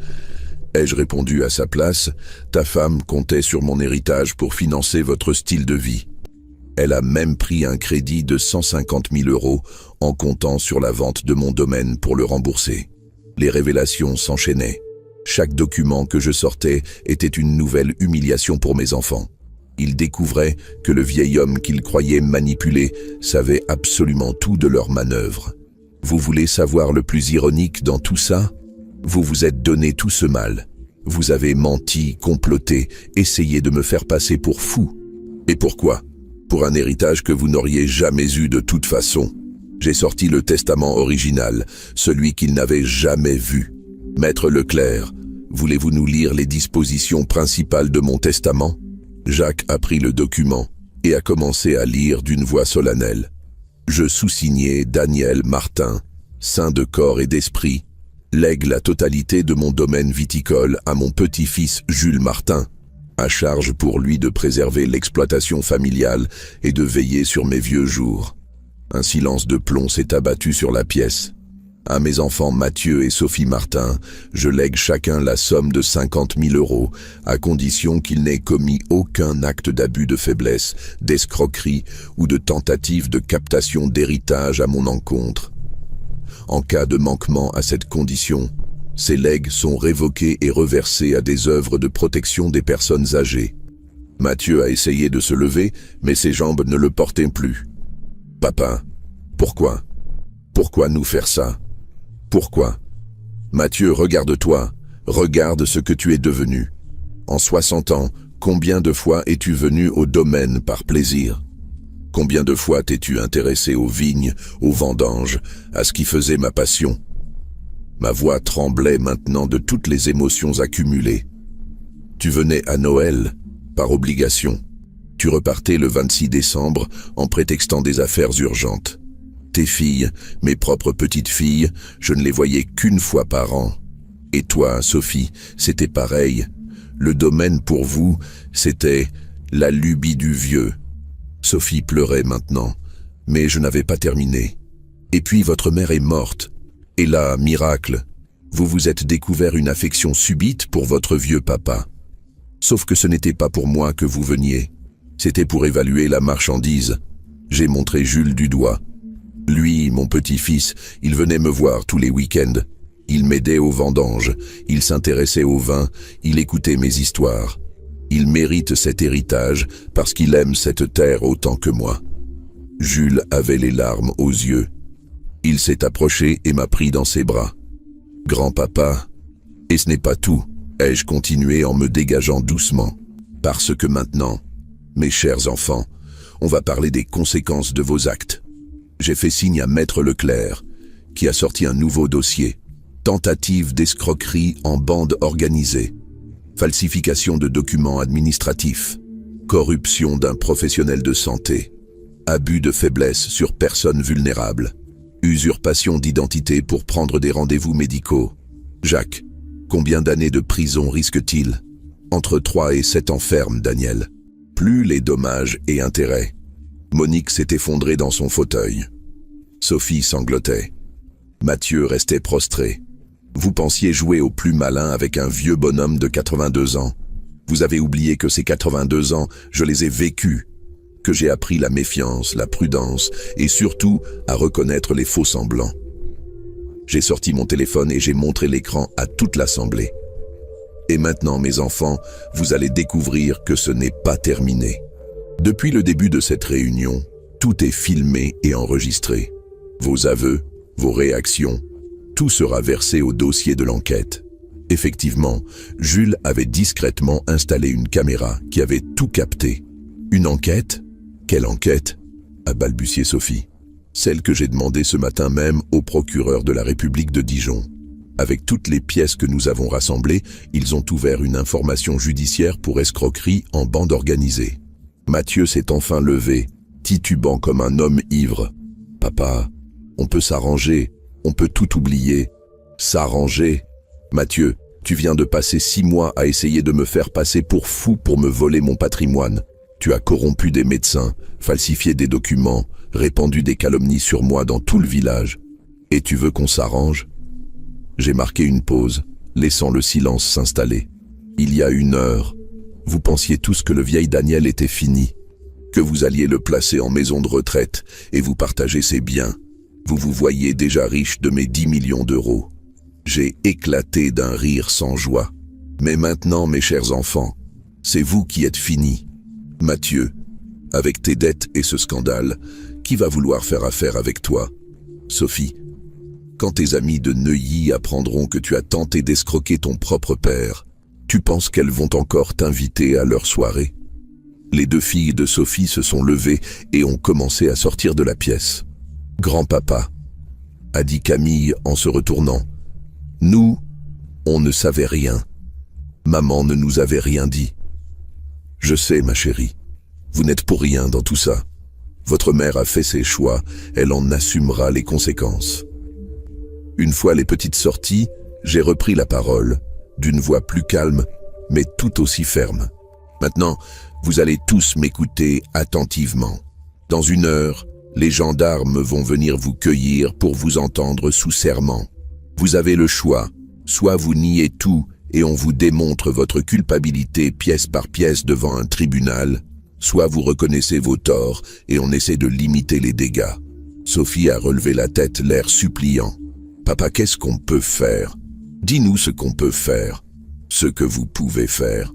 Speaker 1: Ai-je répondu à sa place, ta femme comptait sur mon héritage pour financer votre style de vie. Elle a même pris un crédit de 150 000 € en comptant sur la vente de mon domaine pour le rembourser. Les révélations s'enchaînaient. Chaque document que je sortais était une nouvelle humiliation pour mes enfants. Ils découvraient que le vieil homme qu'ils croyaient manipuler savait absolument tout de leurs manœuvres. Vous voulez savoir le plus ironique dans tout ça? Vous vous êtes donné tout ce mal. Vous avez menti, comploté, essayé de me faire passer pour fou. Et pourquoi? Pour un héritage que vous n'auriez jamais eu de toute façon. J'ai sorti le testament original, celui qu'ils n'avaient jamais vu. Maître Leclerc, voulez-vous nous lire les dispositions principales de mon testament? Jacques a pris le document et a commencé à lire d'une voix solennelle. Je sous-signais Daniel Martin, saint de corps et d'esprit, lègue la totalité de mon domaine viticole à mon petit-fils Jules Martin, à charge pour lui de préserver l'exploitation familiale et de veiller sur mes vieux jours. Un silence de plomb s'est abattu sur la pièce. À mes enfants Mathieu et Sophie Martin, je lègue chacun la somme de 50 000 €, à condition qu'ils n'aient commis aucun acte d'abus de faiblesse, d'escroquerie ou de tentative de captation d'héritage à mon encontre. En cas de manquement à cette condition, ces legs sont révoqués et reversés à des œuvres de protection des personnes âgées. Mathieu a essayé de se lever, mais ses jambes ne le portaient plus. Papa, pourquoi? Pourquoi nous faire ça? Pourquoi? Mathieu, regarde-toi, regarde ce que tu es devenu. En 60 ans, combien de fois es-tu venu au domaine par plaisir? Combien de fois t'es-tu intéressé aux vignes, aux vendanges, à ce qui faisait ma passion? Ma voix tremblait maintenant de toutes les émotions accumulées. Tu venais à Noël, par obligation. Tu repartais le 26 décembre en prétextant des affaires urgentes. Tes filles, mes propres petites filles, je ne les voyais qu'une fois par an. Et toi, Sophie, c'était pareil. Le domaine pour vous, c'était la lubie du vieux. Sophie pleurait maintenant, mais je n'avais pas terminé. Et puis votre mère est morte. Et là, miracle, vous vous êtes découvert une affection subite pour votre vieux papa. Sauf que ce n'était pas pour moi que vous veniez. C'était pour évaluer la marchandise. J'ai montré Jules du doigt. Lui, mon petit-fils, il venait me voir tous les week-ends. Il m'aidait aux vendanges, il s'intéressait au vin, il écoutait mes histoires. Il mérite cet héritage parce qu'il aime cette terre autant que moi. Jules avait les larmes aux yeux. Il s'est approché et m'a pris dans ses bras. « Grand-papa, et ce n'est pas tout », ai-je continué en me dégageant doucement. « Parce que maintenant, mes chers enfants, on va parler des conséquences de vos actes. » J'ai fait signe à Maître Leclerc, qui a sorti un nouveau dossier. Tentative d'escroquerie en bande organisée. Falsification de documents administratifs. Corruption d'un professionnel de santé. Abus de faiblesse sur personnes vulnérables. Usurpation d'identité pour prendre des rendez-vous médicaux. Jacques, combien d'années de prison risque-t-il? Entre 3 et 7 ans ferme, Daniel. Plus les dommages et intérêts. Monique s'est effondrée dans son fauteuil. Sophie sanglotait. Mathieu restait prostré. Vous pensiez jouer au plus malin avec un vieux bonhomme de 82 ans. Vous avez oublié que ces 82 ans, je les ai vécus, que j'ai appris la méfiance, la prudence et surtout à reconnaître les faux-semblants. J'ai sorti mon téléphone et j'ai montré l'écran à toute l'assemblée. Et maintenant, mes enfants, vous allez découvrir que ce n'est pas terminé. Depuis le début de cette réunion, tout est filmé et enregistré. Vos aveux, vos réactions, tout sera versé au dossier de l'enquête. Effectivement, Jules avait discrètement installé une caméra qui avait tout capté. Une enquête? Quelle enquête? A balbutié Sophie. Celle que j'ai demandée ce matin même au procureur de la République de Dijon. Avec toutes les pièces que nous avons rassemblées, ils ont ouvert une information judiciaire pour escroquerie en bande organisée. Mathieu s'est enfin levé, titubant comme un homme ivre. « Papa, on peut s'arranger, on peut tout oublier. » S'arranger? Mathieu, tu viens de passer 6 mois à essayer de me faire passer pour fou pour me voler mon patrimoine. Tu as corrompu des médecins, falsifié des documents, répandu des calomnies sur moi dans tout le village. Et tu veux qu'on s'arrange? J'ai marqué une pause, laissant le silence s'installer. Il y a 1 heure, vous pensiez tous que le vieil Daniel était fini, que vous alliez le placer en maison de retraite et vous partager ses biens. Vous vous voyiez déjà riche de mes 10 millions d'euros. J'ai éclaté d'un rire sans joie. Mais maintenant, mes chers enfants, c'est vous qui êtes finis. Mathieu, avec tes dettes et ce scandale, qui va vouloir faire affaire avec toi? Sophie, quand tes amis de Neuilly apprendront que tu as tenté d'escroquer ton propre père, tu penses qu'elles vont encore t'inviter à leur soirée? Les 2 filles de Sophie se sont levées et ont commencé à sortir de la pièce. Grand-papa, a dit Camille en se retournant. Nous, on ne savait rien. Maman ne nous avait rien dit. Je sais, ma chérie, vous n'êtes pour rien dans tout ça. Votre mère a fait ses choix, elle en assumera les conséquences. Une fois les petites sorties, j'ai repris la parole, d'une voix plus calme, mais tout aussi ferme. Maintenant, vous allez tous m'écouter attentivement. Dans 1 heure, les gendarmes vont venir vous cueillir pour vous entendre sous serment. Vous avez le choix, soit vous niez tout et on vous démontre votre culpabilité pièce par pièce devant un tribunal, soit vous reconnaissez vos torts et on essaie de limiter les dégâts. Sophie a relevé la tête, l'air suppliant. Papa, qu'est-ce qu'on peut faire? Dis-nous ce qu'on peut faire, ce que vous pouvez faire.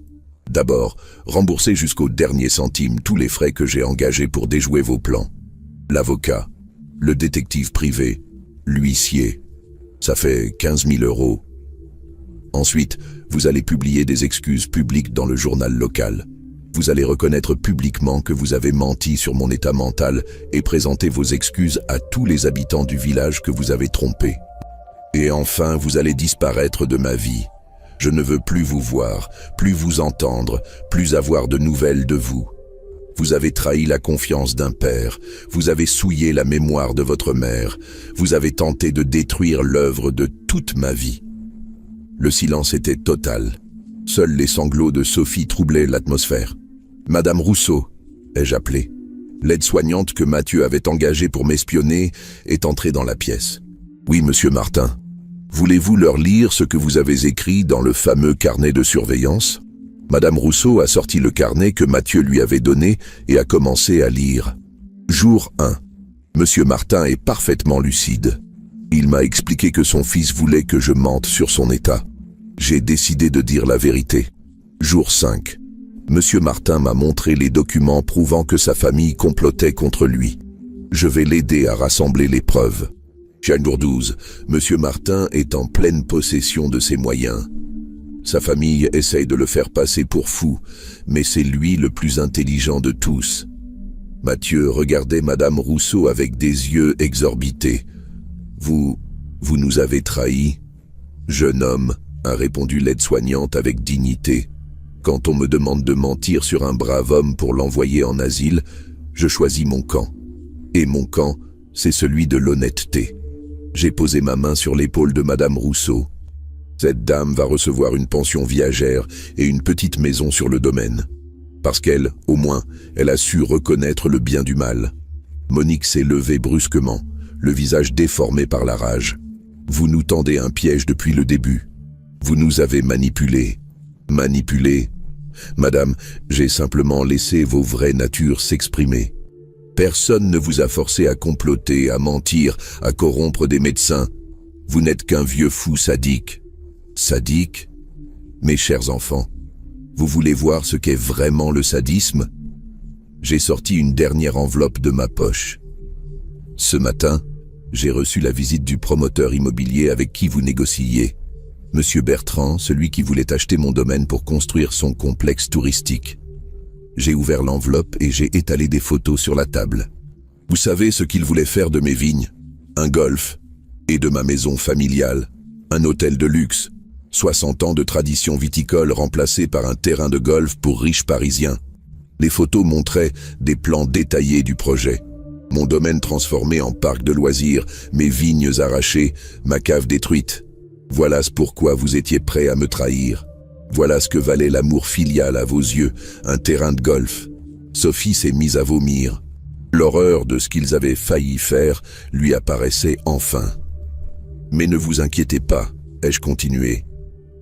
Speaker 1: D'abord, remboursez jusqu'au dernier centime tous les frais que j'ai engagés pour déjouer vos plans. L'avocat, le détective privé, l'huissier, ça fait 15 000 euros. Ensuite, vous allez publier des excuses publiques dans le journal local. Vous allez reconnaître publiquement que vous avez menti sur mon état mental et présenter vos excuses à tous les habitants du village que vous avez trompés. Et enfin, vous allez disparaître de ma vie. Je ne veux plus vous voir, plus vous entendre, plus avoir de nouvelles de vous. Vous avez trahi la confiance d'un père, vous avez souillé la mémoire de votre mère, vous avez tenté de détruire l'œuvre de toute ma vie. Le silence était total. Seuls les sanglots de Sophie troublaient l'atmosphère. Madame Rousseau, ai-je appelé. L'aide-soignante que Mathieu avait engagée pour m'espionner est entrée dans la pièce. Oui, monsieur Martin. Voulez-vous leur lire ce que vous avez écrit dans le fameux carnet de surveillance? Madame Rousseau a sorti le carnet que Mathieu lui avait donné et a commencé à lire. Jour 1. Monsieur Martin est parfaitement lucide. Il m'a expliqué que son fils voulait que je mente sur son état. J'ai décidé de dire la vérité. Jour 5. Monsieur Martin m'a montré les documents prouvant que sa famille complotait contre lui. Je vais l'aider à rassembler les preuves. Jour 12. Monsieur Martin est en pleine possession de ses moyens. Sa famille essaye de le faire passer pour fou, mais c'est lui le plus intelligent de tous. Mathieu regardait Madame Rousseau avec des yeux exorbités. Vous nous avez trahis. Jeune homme, a répondu l'aide-soignante avec dignité. Quand on me demande de mentir sur un brave homme pour l'envoyer en asile, je choisis mon camp. Et mon camp, c'est celui de l'honnêteté. J'ai posé ma main sur l'épaule de Madame Rousseau. Cette dame va recevoir une pension viagère et une petite maison sur le domaine. Parce qu'elle, au moins, elle a su reconnaître le bien du mal. Monique s'est levée brusquement, le visage déformé par la rage. Vous nous tendez un piège depuis le début. Vous nous avez manipulés. Manipulés? Madame, j'ai simplement laissé vos vraies natures s'exprimer. Personne ne vous a forcé à comploter, à mentir, à corrompre des médecins. Vous n'êtes qu'un vieux fou sadique. Sadique? Mes chers enfants, vous voulez voir ce qu'est vraiment le sadisme? J'ai sorti une dernière enveloppe de ma poche. Ce matin, j'ai reçu la visite du promoteur immobilier avec qui vous négociiez. Monsieur Bertrand, celui qui voulait acheter mon domaine pour construire son complexe touristique. J'ai ouvert l'enveloppe et j'ai étalé des photos sur la table. Vous savez ce qu'il voulait faire de mes vignes? Un golf. Et de ma maison familiale. Un hôtel de luxe. 60 ans de tradition viticole remplacé par un terrain de golf pour riches parisiens. Les photos montraient des plans détaillés du projet. Mon domaine transformé en parc de loisirs, mes vignes arrachées, ma cave détruite. Voilà pourquoi vous étiez prêt à me trahir. Voilà ce que valait l'amour filial à vos yeux, un terrain de golf. Sophie s'est mise à vomir. L'horreur de ce qu'ils avaient failli faire lui apparaissait enfin. Mais ne vous inquiétez pas, ai-je continué.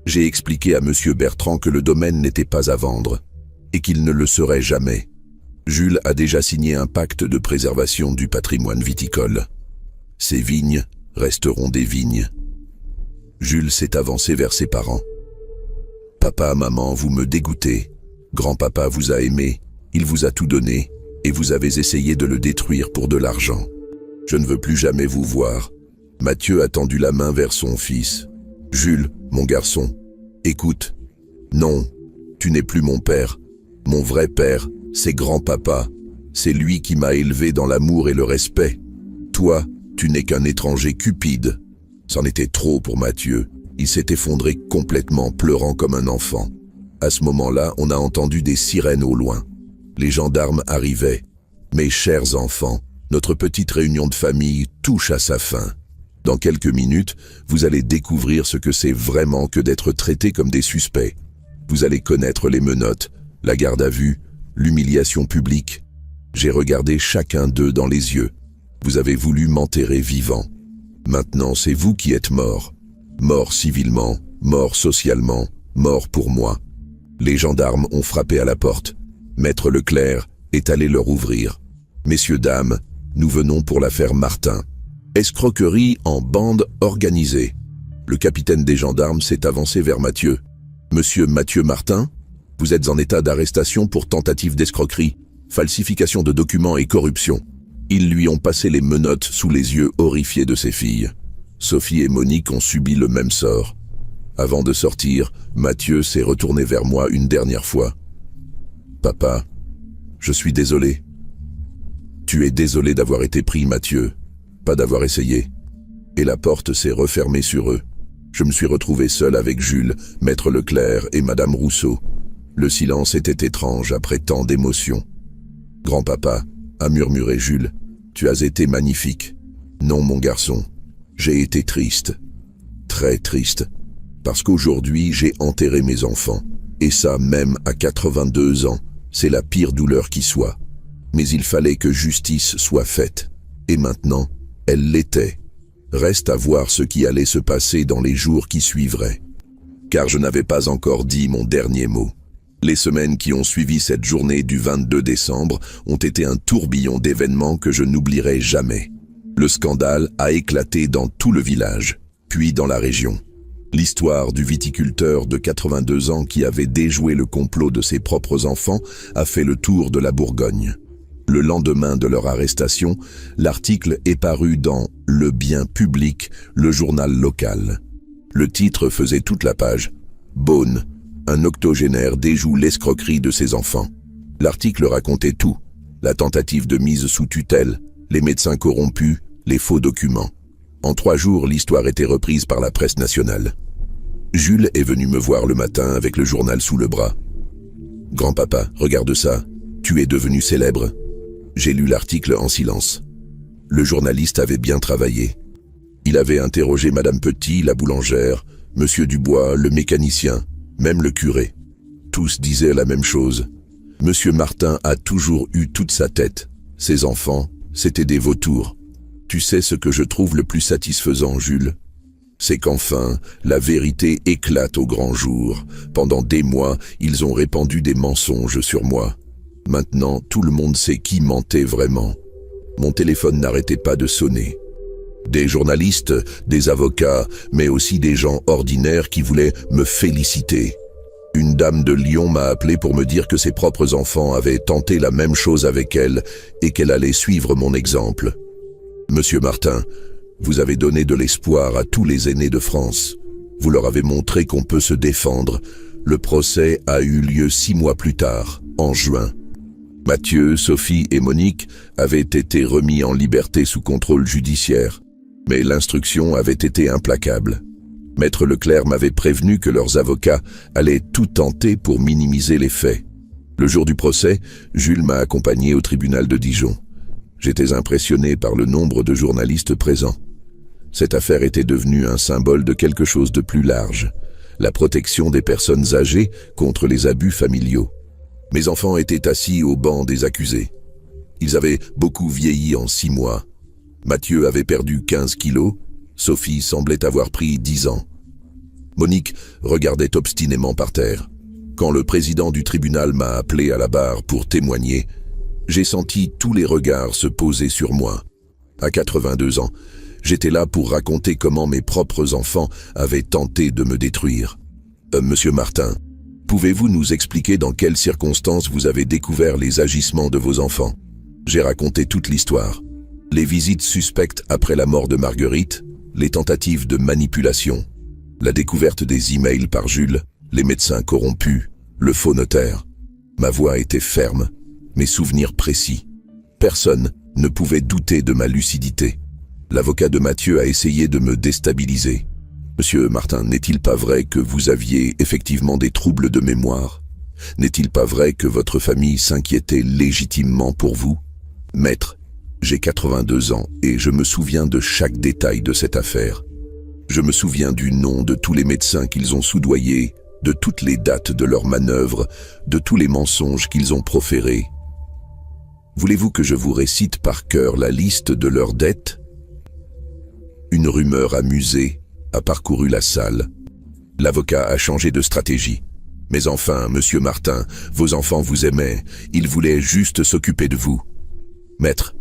Speaker 1: J'ai expliqué à Monsieur Bertrand que le domaine n'était pas à vendre et qu'il ne le serait jamais. Jules a déjà signé un pacte de préservation du patrimoine viticole. Ces vignes resteront des vignes. Jules s'est avancé vers ses parents. « Papa, maman, vous me dégoûtez. Grand-papa vous a aimé, il vous a tout donné, et vous avez essayé de le détruire pour de l'argent. Je ne veux plus jamais vous voir. » Mathieu a tendu la main vers son fils. « Jules, mon garçon, écoute. Non, tu n'es plus mon père. Mon vrai père, c'est grand-papa. C'est lui qui m'a élevé dans l'amour et le respect. Toi, tu n'es qu'un étranger cupide. » C'en était trop pour Mathieu. Il s'est effondré complètement, pleurant comme un enfant. À ce moment-là, on a entendu des sirènes au loin. Les gendarmes arrivaient. Mes chers enfants, notre petite réunion de famille touche à sa fin. Dans quelques minutes, vous allez découvrir ce que c'est vraiment que d'être traités comme des suspects. Vous allez connaître les menottes, la garde à vue, l'humiliation publique. J'ai regardé chacun d'eux dans les yeux. Vous avez voulu m'enterrer vivant. Maintenant, c'est vous qui êtes morts. Mort civilement, mort socialement, mort pour moi. Les gendarmes ont frappé à la porte. Maître Leclerc est allé leur ouvrir. Messieurs, dames, nous venons pour l'affaire Martin. Escroquerie en bande organisée. Le capitaine des gendarmes s'est avancé vers Mathieu. Monsieur Mathieu Martin, vous êtes en état d'arrestation pour tentative d'escroquerie, falsification de documents et corruption. Ils lui ont passé les menottes sous les yeux horrifiés de ses filles. Sophie et Monique ont subi le même sort. Avant de sortir, Mathieu s'est retourné vers moi une dernière fois. « Papa, je suis désolé. » « Tu es désolé d'avoir été pris, Mathieu, pas d'avoir essayé. » Et la porte s'est refermée sur eux. Je me suis retrouvé seul avec Jules, Maître Leclerc et Madame Rousseau. Le silence était étrange après tant d'émotions. « Grand-papa, » a murmuré Jules, « tu as été magnifique. » Non, mon garçon, j'ai été triste, très triste, parce qu'aujourd'hui j'ai enterré mes enfants. Et ça, même à 82 ans, c'est la pire douleur qui soit. Mais il fallait que justice soit faite. Et maintenant, elle l'était. Reste à voir ce qui allait se passer dans les jours qui suivraient. Car je n'avais pas encore dit mon dernier mot. Les semaines qui ont suivi cette journée du 22 décembre ont été un tourbillon d'événements que je n'oublierai jamais. Le scandale a éclaté dans tout le village, puis dans la région. L'histoire du viticulteur de 82 ans qui avait déjoué le complot de ses propres enfants a fait le tour de la Bourgogne. Le lendemain de leur arrestation, l'article est paru dans « Le bien public », le journal local. Le titre faisait toute la page. « Beaune, un octogénaire déjoue l'escroquerie de ses enfants ». L'article racontait tout. La tentative de mise sous tutelle, les médecins corrompus, les faux documents. En 3 jours, l'histoire était reprise par la presse nationale. Jules est venu me voir le matin avec le journal sous le bras. « Grand-papa, regarde ça, tu es devenu célèbre. » J'ai lu l'article en silence. Le journaliste avait bien travaillé. Il avait interrogé Madame Petit, la boulangère, Monsieur Dubois, le mécanicien, même le curé. Tous disaient la même chose. Monsieur Martin a toujours eu toute sa tête. Ses enfants, c'étaient des vautours. Tu sais ce que je trouve le plus satisfaisant, Jules? C'est qu'enfin, la vérité éclate au grand jour. Pendant des mois, ils ont répandu des mensonges sur moi. Maintenant, tout le monde sait qui mentait vraiment. Mon téléphone n'arrêtait pas de sonner. Des journalistes, des avocats, mais aussi des gens ordinaires qui voulaient me féliciter. Une dame de Lyon m'a appelé pour me dire que ses propres enfants avaient tenté la même chose avec elle et qu'elle allait suivre mon exemple. Monsieur Martin, vous avez donné de l'espoir à tous les aînés de France. Vous leur avez montré qu'on peut se défendre. Le procès a eu lieu 6 mois plus tard, en juin. Mathieu, Sophie et Monique avaient été remis en liberté sous contrôle judiciaire. Mais l'instruction avait été implacable. Maître Leclerc m'avait prévenu que leurs avocats allaient tout tenter pour minimiser les faits. Le jour du procès, Jules m'a accompagné au tribunal de Dijon. J'étais impressionné par le nombre de journalistes présents. Cette affaire était devenue un symbole de quelque chose de plus large, la protection des personnes âgées contre les abus familiaux. Mes enfants étaient assis au banc des accusés. Ils avaient beaucoup vieilli en 6 mois. Mathieu avait perdu 15 kilos, Sophie semblait avoir pris 10 ans. Monique regardait obstinément par terre. Quand le président du tribunal m'a appelé à la barre pour témoigner, j'ai senti tous les regards se poser sur moi. À 82 ans, j'étais là pour raconter comment mes propres enfants avaient tenté de me détruire. Monsieur Martin, pouvez-vous nous expliquer dans quelles circonstances vous avez découvert les agissements de vos enfants? J'ai raconté toute l'histoire. Les visites suspectes après la mort de Marguerite, les tentatives de manipulation, la découverte des emails par Jules, les médecins corrompus, le faux notaire. Ma voix était ferme, mes souvenirs précis. Personne ne pouvait douter de ma lucidité. L'avocat de Mathieu a essayé de me déstabiliser. Monsieur Martin, n'est-il pas vrai que vous aviez effectivement des troubles de mémoire? N'est-il pas vrai que votre famille s'inquiétait légitimement pour vous? Maître, j'ai 82 ans et je me souviens de chaque détail de cette affaire. Je me souviens du nom de tous les médecins qu'ils ont soudoyés, de toutes les dates de leurs manœuvres, de tous les mensonges qu'ils ont proférés. Voulez-vous que je vous récite par cœur la liste de leurs dettes? Une rumeur amusée a parcouru la salle. L'avocat a changé de stratégie. Mais enfin, monsieur Martin, vos enfants vous aimaient, ils voulaient juste s'occuper de vous. Maître,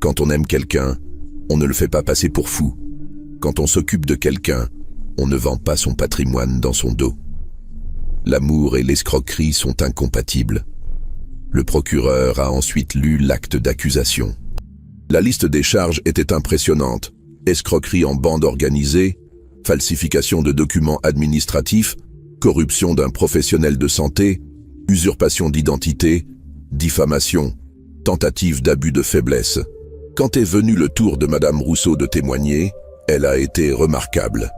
Speaker 1: quand on aime quelqu'un, on ne le fait pas passer pour fou. Quand on s'occupe de quelqu'un, on ne vend pas son patrimoine dans son dos. L'amour et l'escroquerie sont incompatibles. Le procureur a ensuite lu l'acte d'accusation. La liste des charges était impressionnante. Escroquerie en bande organisée, falsification de documents administratifs, corruption d'un professionnel de santé, usurpation d'identité, diffamation, tentative d'abus de faiblesse. Quand est venu le tour de Madame Rousseau de témoigner, elle a été remarquable.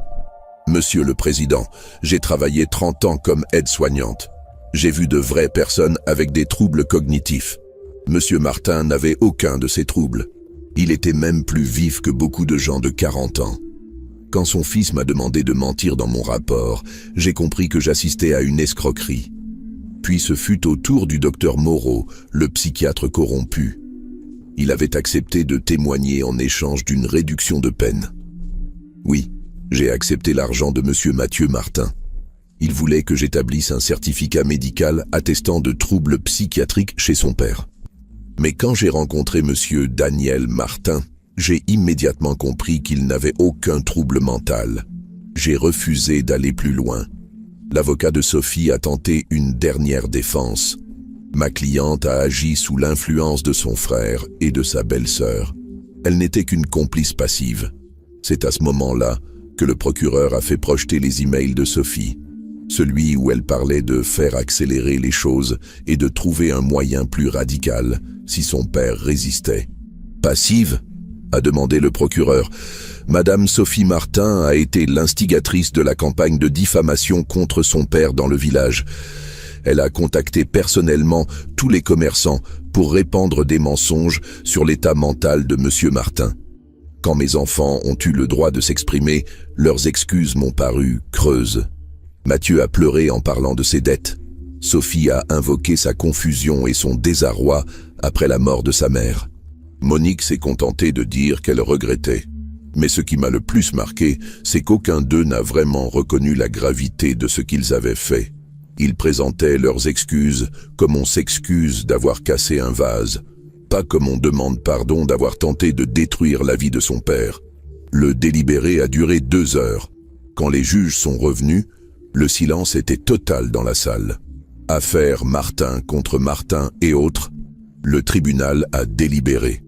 Speaker 1: Monsieur le Président, j'ai travaillé 30 ans comme aide-soignante. J'ai vu de vraies personnes avec des troubles cognitifs. Monsieur Martin n'avait aucun de ces troubles. Il était même plus vif que beaucoup de gens de 40 ans. Quand son fils m'a demandé de mentir dans mon rapport, j'ai compris que j'assistais à une escroquerie. Puis ce fut au tour du docteur Moreau, le psychiatre corrompu. Il avait accepté de témoigner en échange d'une réduction de peine. Oui, j'ai accepté l'argent de monsieur Mathieu Martin. Il voulait que j'établisse un certificat médical attestant de troubles psychiatriques chez son père. Mais quand j'ai rencontré monsieur Daniel Martin, j'ai immédiatement compris qu'il n'avait aucun trouble mental. J'ai refusé d'aller plus loin. L'avocat de Sophie a tenté une dernière défense. Ma cliente a agi sous l'influence de son frère et de sa belle-sœur. Elle n'était qu'une complice passive. C'est à ce moment-là que le procureur a fait projeter les emails de Sophie. Celui où elle parlait de faire accélérer les choses et de trouver un moyen plus radical si son père résistait. Passive ? A demandé le procureur. Madame Sophie Martin a été l'instigatrice de la campagne de diffamation contre son père dans le village. Elle a contacté personnellement tous les commerçants pour répandre des mensonges sur l'état mental de monsieur Martin. Quand mes enfants ont eu le droit de s'exprimer, leurs excuses m'ont paru creuses. Mathieu a pleuré en parlant de ses dettes. Sophie a invoqué sa confusion et son désarroi après la mort de sa mère. Monique s'est contentée de dire qu'elle regrettait. Mais ce qui m'a le plus marqué, c'est qu'aucun d'eux n'a vraiment reconnu la gravité de ce qu'ils avaient fait. Ils présentaient leurs excuses comme on s'excuse d'avoir cassé un vase, pas comme on demande pardon d'avoir tenté de détruire la vie de son père. Le délibéré a duré 2 heures. Quand les juges sont revenus, le silence était total dans la salle. Affaire Martin contre Martin et autres, le tribunal a délibéré.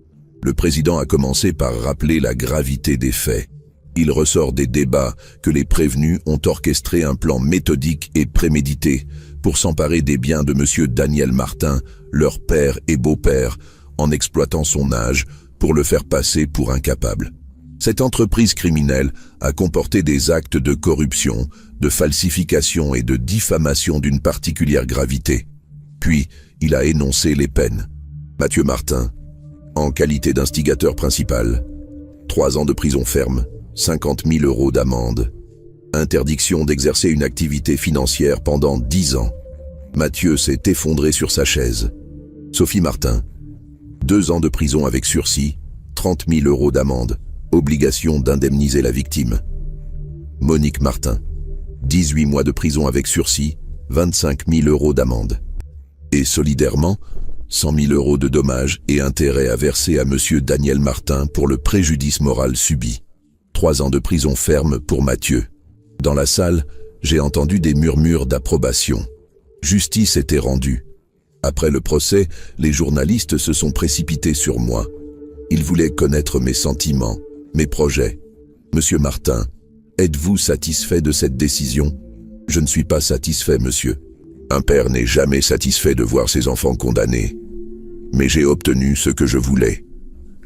Speaker 1: Le président a commencé par rappeler la gravité des faits. Il ressort des débats que les prévenus ont orchestré un plan méthodique et prémédité pour s'emparer des biens de monsieur Daniel Martin, leur père et beau-père, en exploitant son âge pour le faire passer pour incapable. Cette entreprise criminelle a comporté des actes de corruption, de falsification et de diffamation d'une particulière gravité. Puis, il a énoncé les peines. Mathieu Martin, en qualité d'instigateur principal, 3 ans de prison ferme, 50 000 € d'amende. Interdiction d'exercer une activité financière pendant 10 ans. Mathieu s'est effondré sur sa chaise. Sophie Martin, 2 ans de prison avec sursis, 30 000 € d'amende. Obligation d'indemniser la victime. Monique Martin, 18 mois de prison avec sursis, 25 000 € d'amende. Et solidairement, 100 000 € de dommages et intérêts à verser à monsieur Daniel Martin pour le préjudice moral subi. 3 ans de prison ferme pour Mathieu. Dans la salle, j'ai entendu des murmures d'approbation. Justice était rendue. Après le procès, les journalistes se sont précipités sur moi. Ils voulaient connaître mes sentiments, mes projets. Monsieur Martin, êtes-vous satisfait de cette décision? Je ne suis pas satisfait, monsieur. Un père n'est jamais satisfait de voir ses enfants condamnés. Mais j'ai obtenu ce que je voulais.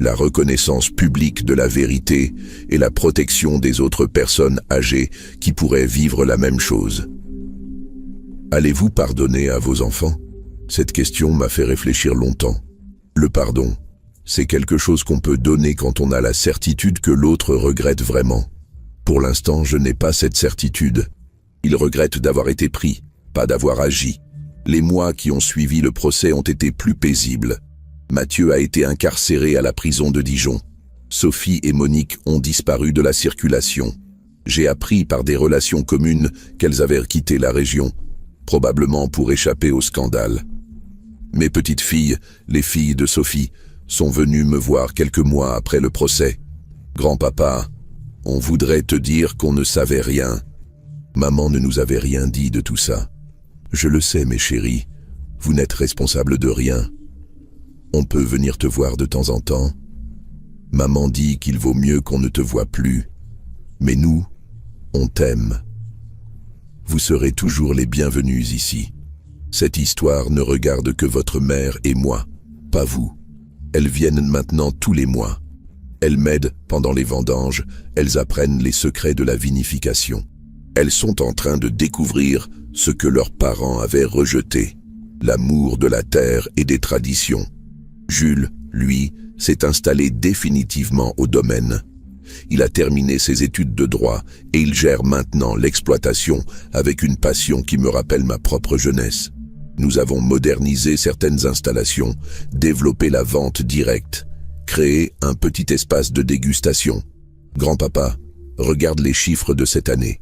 Speaker 1: La reconnaissance publique de la vérité et la protection des autres personnes âgées qui pourraient vivre la même chose. Allez-vous pardonner à vos enfants? Cette question m'a fait réfléchir longtemps. Le pardon, c'est quelque chose qu'on peut donner quand on a la certitude que l'autre regrette vraiment. Pour l'instant, je n'ai pas cette certitude. Il regrette d'avoir été pris, pas d'avoir agi. Les mois qui ont suivi le procès ont été plus paisibles. Mathieu a été incarcéré à la prison de Dijon. Sophie et Monique ont disparu de la circulation. J'ai appris par des relations communes qu'elles avaient quitté la région, probablement pour échapper au scandale. Mes petites filles, les filles de Sophie, sont venues me voir quelques mois après le procès. Grand-papa, on voudrait te dire qu'on ne savait rien. Maman ne nous avait rien dit de tout ça. Je le sais, mes chéris, vous n'êtes responsable de rien. On peut venir te voir de temps en temps. Maman dit qu'il vaut mieux qu'on ne te voie plus. Mais nous, on t'aime. Vous serez toujours les bienvenus ici. Cette histoire ne regarde que votre mère et moi, pas vous. Elles viennent maintenant tous les mois. Elles m'aident pendant les vendanges, elles apprennent les secrets de la vinification. Elles sont en train de découvrir ce que leurs parents avaient rejeté, l'amour de la terre et des traditions. Jules, lui, s'est installé définitivement au domaine. Il a terminé ses études de droit et il gère maintenant l'exploitation avec une passion qui me rappelle ma propre jeunesse. Nous avons modernisé certaines installations, développé la vente directe, créé un petit espace de dégustation. Grand-papa, regarde les chiffres de cette année.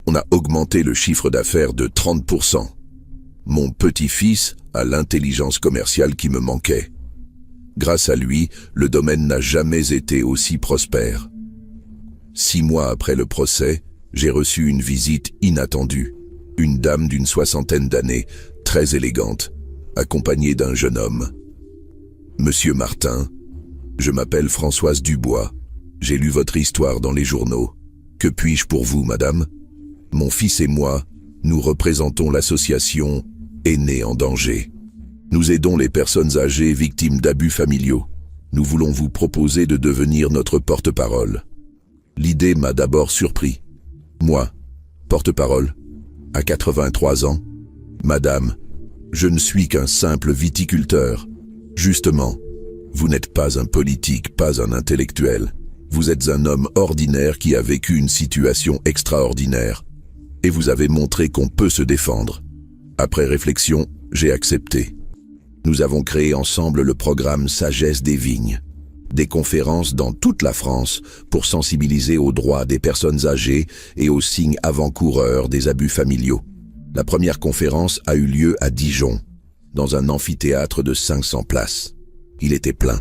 Speaker 1: On a augmenté le chiffre d'affaires de 30%. Mon petit-fils a l'intelligence commerciale qui me manquait. Grâce à lui, le domaine n'a jamais été aussi prospère. 6 mois après le procès, j'ai reçu une visite inattendue. Une dame d'une 60aine d'années, très élégante, accompagnée d'un jeune homme. Monsieur Martin, je m'appelle Françoise Dubois. J'ai lu votre histoire dans les journaux. Que puis-je pour vous, madame? Mon fils et moi, nous représentons l'association Aînés en danger. Nous aidons les personnes âgées victimes d'abus familiaux. Nous voulons vous proposer de devenir notre porte-parole. L'idée m'a d'abord surpris. Moi, porte-parole, à 83 ans, madame, je ne suis qu'un simple viticulteur. Justement, vous n'êtes pas un politique, pas un intellectuel. Vous êtes un homme ordinaire qui a vécu une situation extraordinaire. Et vous avez montré qu'on peut se défendre. Après réflexion, j'ai accepté. Nous avons créé ensemble le programme Sagesse des Vignes. Des conférences dans toute la France pour sensibiliser aux droits des personnes âgées et aux signes avant-coureurs des abus familiaux. La première conférence a eu lieu à Dijon, dans un amphithéâtre de 500 places. Il était plein.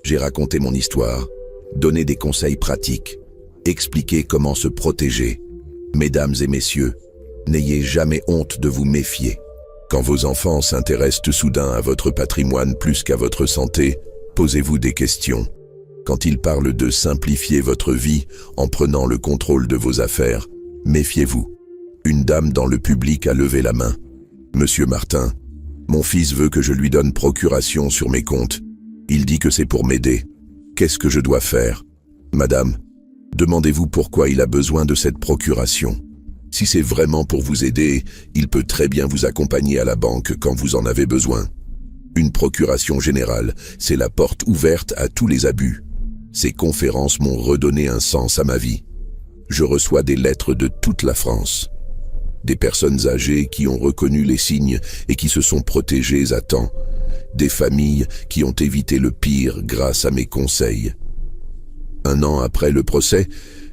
Speaker 1: J'ai raconté mon histoire, donné des conseils pratiques, expliqué comment se protéger. Mesdames et messieurs, n'ayez jamais honte de vous méfier. Quand vos enfants s'intéressent soudain à votre patrimoine plus qu'à votre santé, posez-vous des questions. Quand ils parlent de simplifier votre vie en prenant le contrôle de vos affaires, méfiez-vous. Une dame dans le public a levé la main. Monsieur Martin, mon fils veut que je lui donne procuration sur mes comptes. Il dit que c'est pour m'aider. Qu'est-ce que je dois faire? Madame, demandez-vous pourquoi il a besoin de cette procuration. Si c'est vraiment pour vous aider, il peut très bien vous accompagner à la banque quand vous en avez besoin. Une procuration générale, c'est la porte ouverte à tous les abus. Ces conférences m'ont redonné un sens à ma vie. Je reçois des lettres de toute la France. Des personnes âgées qui ont reconnu les signes et qui se sont protégées à temps. Des familles qui ont évité le pire grâce à mes conseils. 1 an après le procès,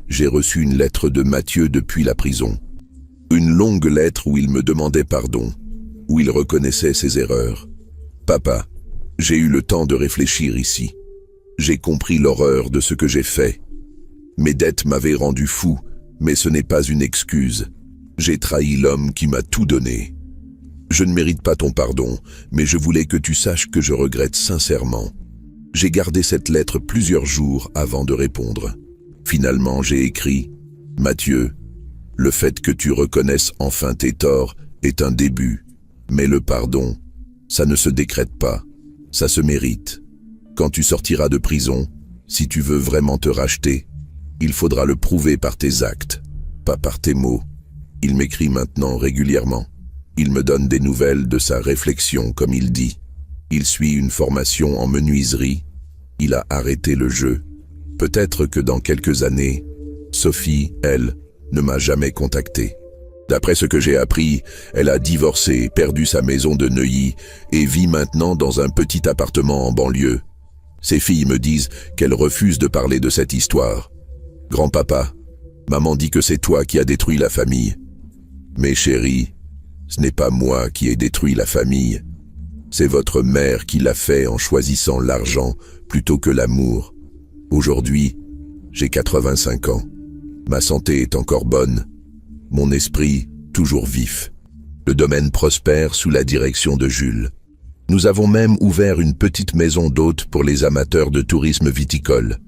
Speaker 1: j'ai reçu une lettre de Mathieu depuis la prison. Une longue lettre où il me demandait pardon, où il reconnaissait ses erreurs. Papa, j'ai eu le temps de réfléchir ici. J'ai compris l'horreur de ce que j'ai fait. Mes dettes m'avaient rendu fou, mais ce n'est pas une excuse. J'ai trahi l'homme qui m'a tout donné. Je ne mérite pas ton pardon, mais je voulais que tu saches que je regrette sincèrement. J'ai gardé cette lettre plusieurs jours avant de répondre. Finalement, j'ai écrit « Mathieu, le fait que tu reconnaisses enfin tes torts est un début, mais le pardon, ça ne se décrète pas, ça se mérite. Quand tu sortiras de prison, si tu veux vraiment te racheter, il faudra le prouver par tes actes, pas par tes mots. » Il m'écrit maintenant régulièrement. Il me donne des nouvelles de sa réflexion, comme il dit. Il suit une formation en menuiserie. Il a arrêté le jeu. Peut-être que dans quelques années, Sophie, elle, ne m'a jamais contacté. D'après ce que j'ai appris, elle a divorcé, perdu sa maison de Neuilly et vit maintenant dans un petit appartement en banlieue. Ses filles me disent qu'elle refuse de parler de cette histoire. Grand-papa, maman dit que c'est toi qui as détruit la famille. Mais chérie, ce n'est pas moi qui ai détruit la famille. C'est votre mère qui l'a fait en choisissant l'argent plutôt que l'amour. Aujourd'hui, j'ai 85 ans. Ma santé est encore bonne. Mon esprit, toujours vif. Le domaine prospère sous la direction de Jules. Nous avons même ouvert une petite maison d'hôtes pour les amateurs de tourisme viticole.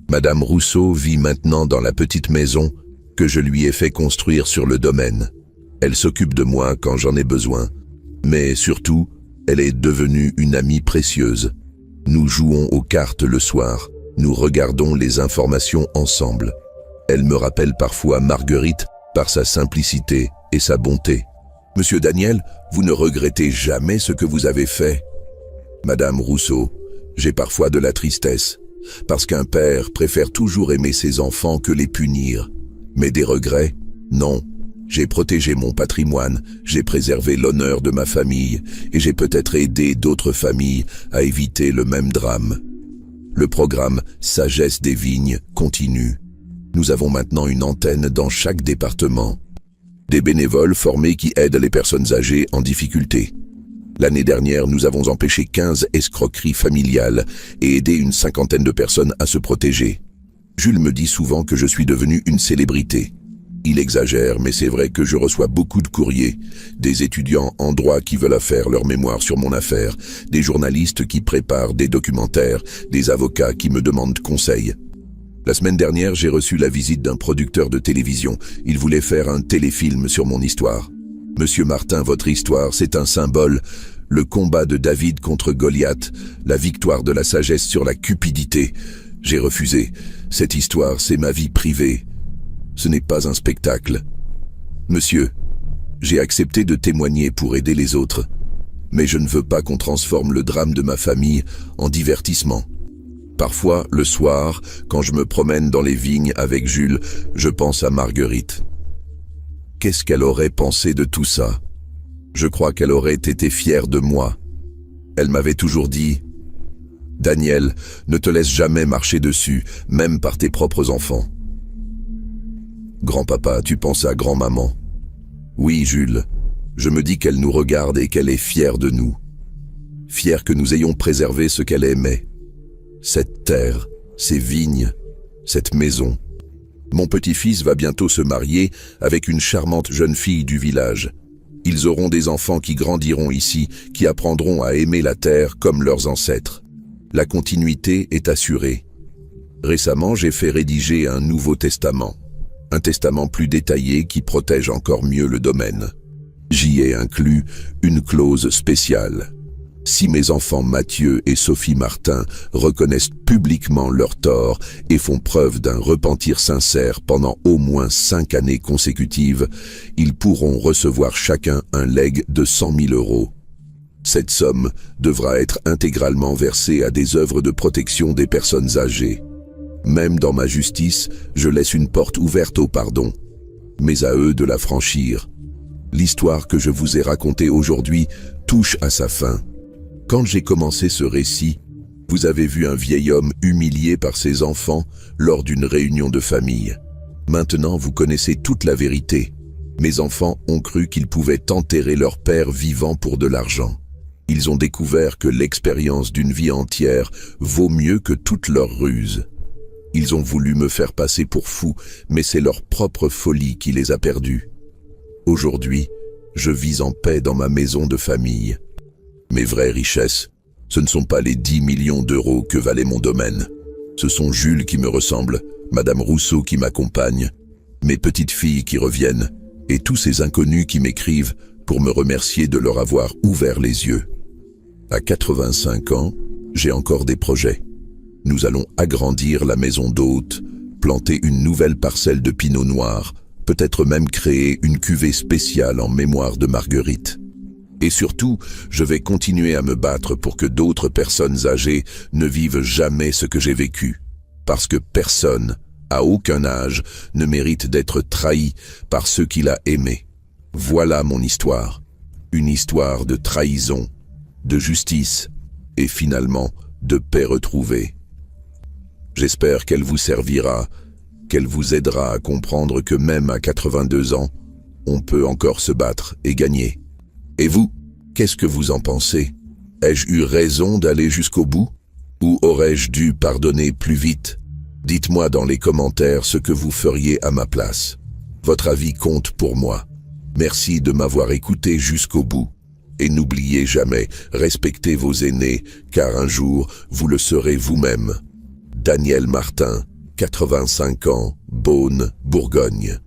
Speaker 1: Madame Rousseau vit maintenant dans la petite maison que je lui ai fait construire sur le domaine. Elle s'occupe de moi quand j'en ai besoin, mais surtout, elle est devenue une amie précieuse. Nous jouons aux cartes le soir, nous regardons les informations ensemble. Elle me rappelle parfois Marguerite par sa simplicité et sa bonté. « Monsieur Daniel, vous ne regrettez jamais ce que vous avez fait ?» Madame Rousseau, j'ai parfois de la tristesse, parce qu'un père préfère toujours aimer ses enfants que les punir. Mais des regrets? Non. J'ai protégé mon patrimoine, j'ai préservé l'honneur de ma famille et j'ai peut-être aidé d'autres familles à éviter le même drame. Le programme Sagesse des Vignes continue. Nous avons maintenant une antenne dans chaque département. Des bénévoles formés qui aident les personnes âgées en difficulté. L'année dernière, nous avons empêché 15 escroqueries familiales et aidé une 50aine de personnes à se protéger. Jules me dit souvent que je suis devenu une célébrité. Il exagère, mais c'est vrai que je reçois beaucoup de courriers, des étudiants en droit qui veulent faire leur mémoire sur mon affaire, des journalistes qui préparent des documentaires, des avocats qui me demandent conseil. La semaine dernière, j'ai reçu la visite d'un producteur de télévision. Il voulait faire un téléfilm sur mon histoire. Monsieur Martin, votre histoire, c'est un symbole. Le combat de David contre Goliath, la victoire de la sagesse sur la cupidité. J'ai refusé. Cette histoire, c'est ma vie privée. Ce n'est pas un spectacle. Monsieur, j'ai accepté de témoigner pour aider les autres, mais je ne veux pas qu'on transforme le drame de ma famille en divertissement. Parfois, le soir, quand je me promène dans les vignes avec Jules, je pense à Marguerite. Qu'est-ce qu'elle aurait pensé de tout ça? Je crois qu'elle aurait été fière de moi. Elle m'avait toujours dit « Daniel, ne te laisse jamais marcher dessus, même par tes propres enfants. » Grand-papa, tu penses à grand-maman? Oui, Jules, je me dis qu'elle nous regarde et qu'elle est fière de nous. Fière que nous ayons préservé ce qu'elle aimait. Cette terre, ces vignes, cette maison. Mon petit-fils va bientôt se marier avec une charmante jeune fille du village. Ils auront des enfants qui grandiront ici, qui apprendront à aimer la terre comme leurs ancêtres. La continuité est assurée. Récemment, j'ai fait rédiger un Nouveau Testament. Un testament plus détaillé qui protège encore mieux le domaine. J'y ai inclus une clause spéciale. Si mes enfants Mathieu et Sophie Martin reconnaissent publiquement leurs torts et font preuve d'un repentir sincère pendant au moins 5 années consécutives, ils pourront recevoir chacun un legs de 100 000 €. Cette somme devra être intégralement versée à des œuvres de protection des personnes âgées. Même dans ma justice, je laisse une porte ouverte au pardon, mais à eux de la franchir. L'histoire que je vous ai racontée aujourd'hui touche à sa fin. Quand j'ai commencé ce récit, vous avez vu un vieil homme humilié par ses enfants lors d'une réunion de famille. Maintenant, vous connaissez toute la vérité. Mes enfants ont cru qu'ils pouvaient enterrer leur père vivant pour de l'argent. Ils ont découvert que l'expérience d'une vie entière vaut mieux que toutes leurs ruses. Ils ont voulu me faire passer pour fou, mais c'est leur propre folie qui les a perdus. Aujourd'hui, je vis en paix dans ma maison de famille. Mes vraies richesses, ce ne sont pas les 10 millions d'euros que valait mon domaine. Ce sont Jules qui me ressemble, Madame Rousseau qui m'accompagne, mes petites filles qui reviennent, et tous ces inconnus qui m'écrivent pour me remercier de leur avoir ouvert les yeux. À 85 ans, j'ai encore des projets. Nous allons agrandir la maison d'hôte, planter une nouvelle parcelle de pinot noir, peut-être même créer une cuvée spéciale en mémoire de Marguerite. Et surtout, je vais continuer à me battre pour que d'autres personnes âgées ne vivent jamais ce que j'ai vécu. Parce que personne, à aucun âge, ne mérite d'être trahi par ceux qu'il a aimés. Voilà mon histoire. Une histoire de trahison, de justice et finalement de paix retrouvée. J'espère qu'elle vous servira, qu'elle vous aidera à comprendre que même à 82 ans, on peut encore se battre et gagner. Et vous, qu'est-ce que vous en pensez? Ai-je eu raison d'aller jusqu'au bout? Ou aurais-je dû pardonner plus vite? Dites-moi dans les commentaires ce que vous feriez à ma place. Votre avis compte pour moi. Merci de m'avoir écouté jusqu'au bout. Et n'oubliez jamais, respectez vos aînés, car un jour, vous le serez vous-même. Daniel Martin, 85 ans, Beaune, Bourgogne.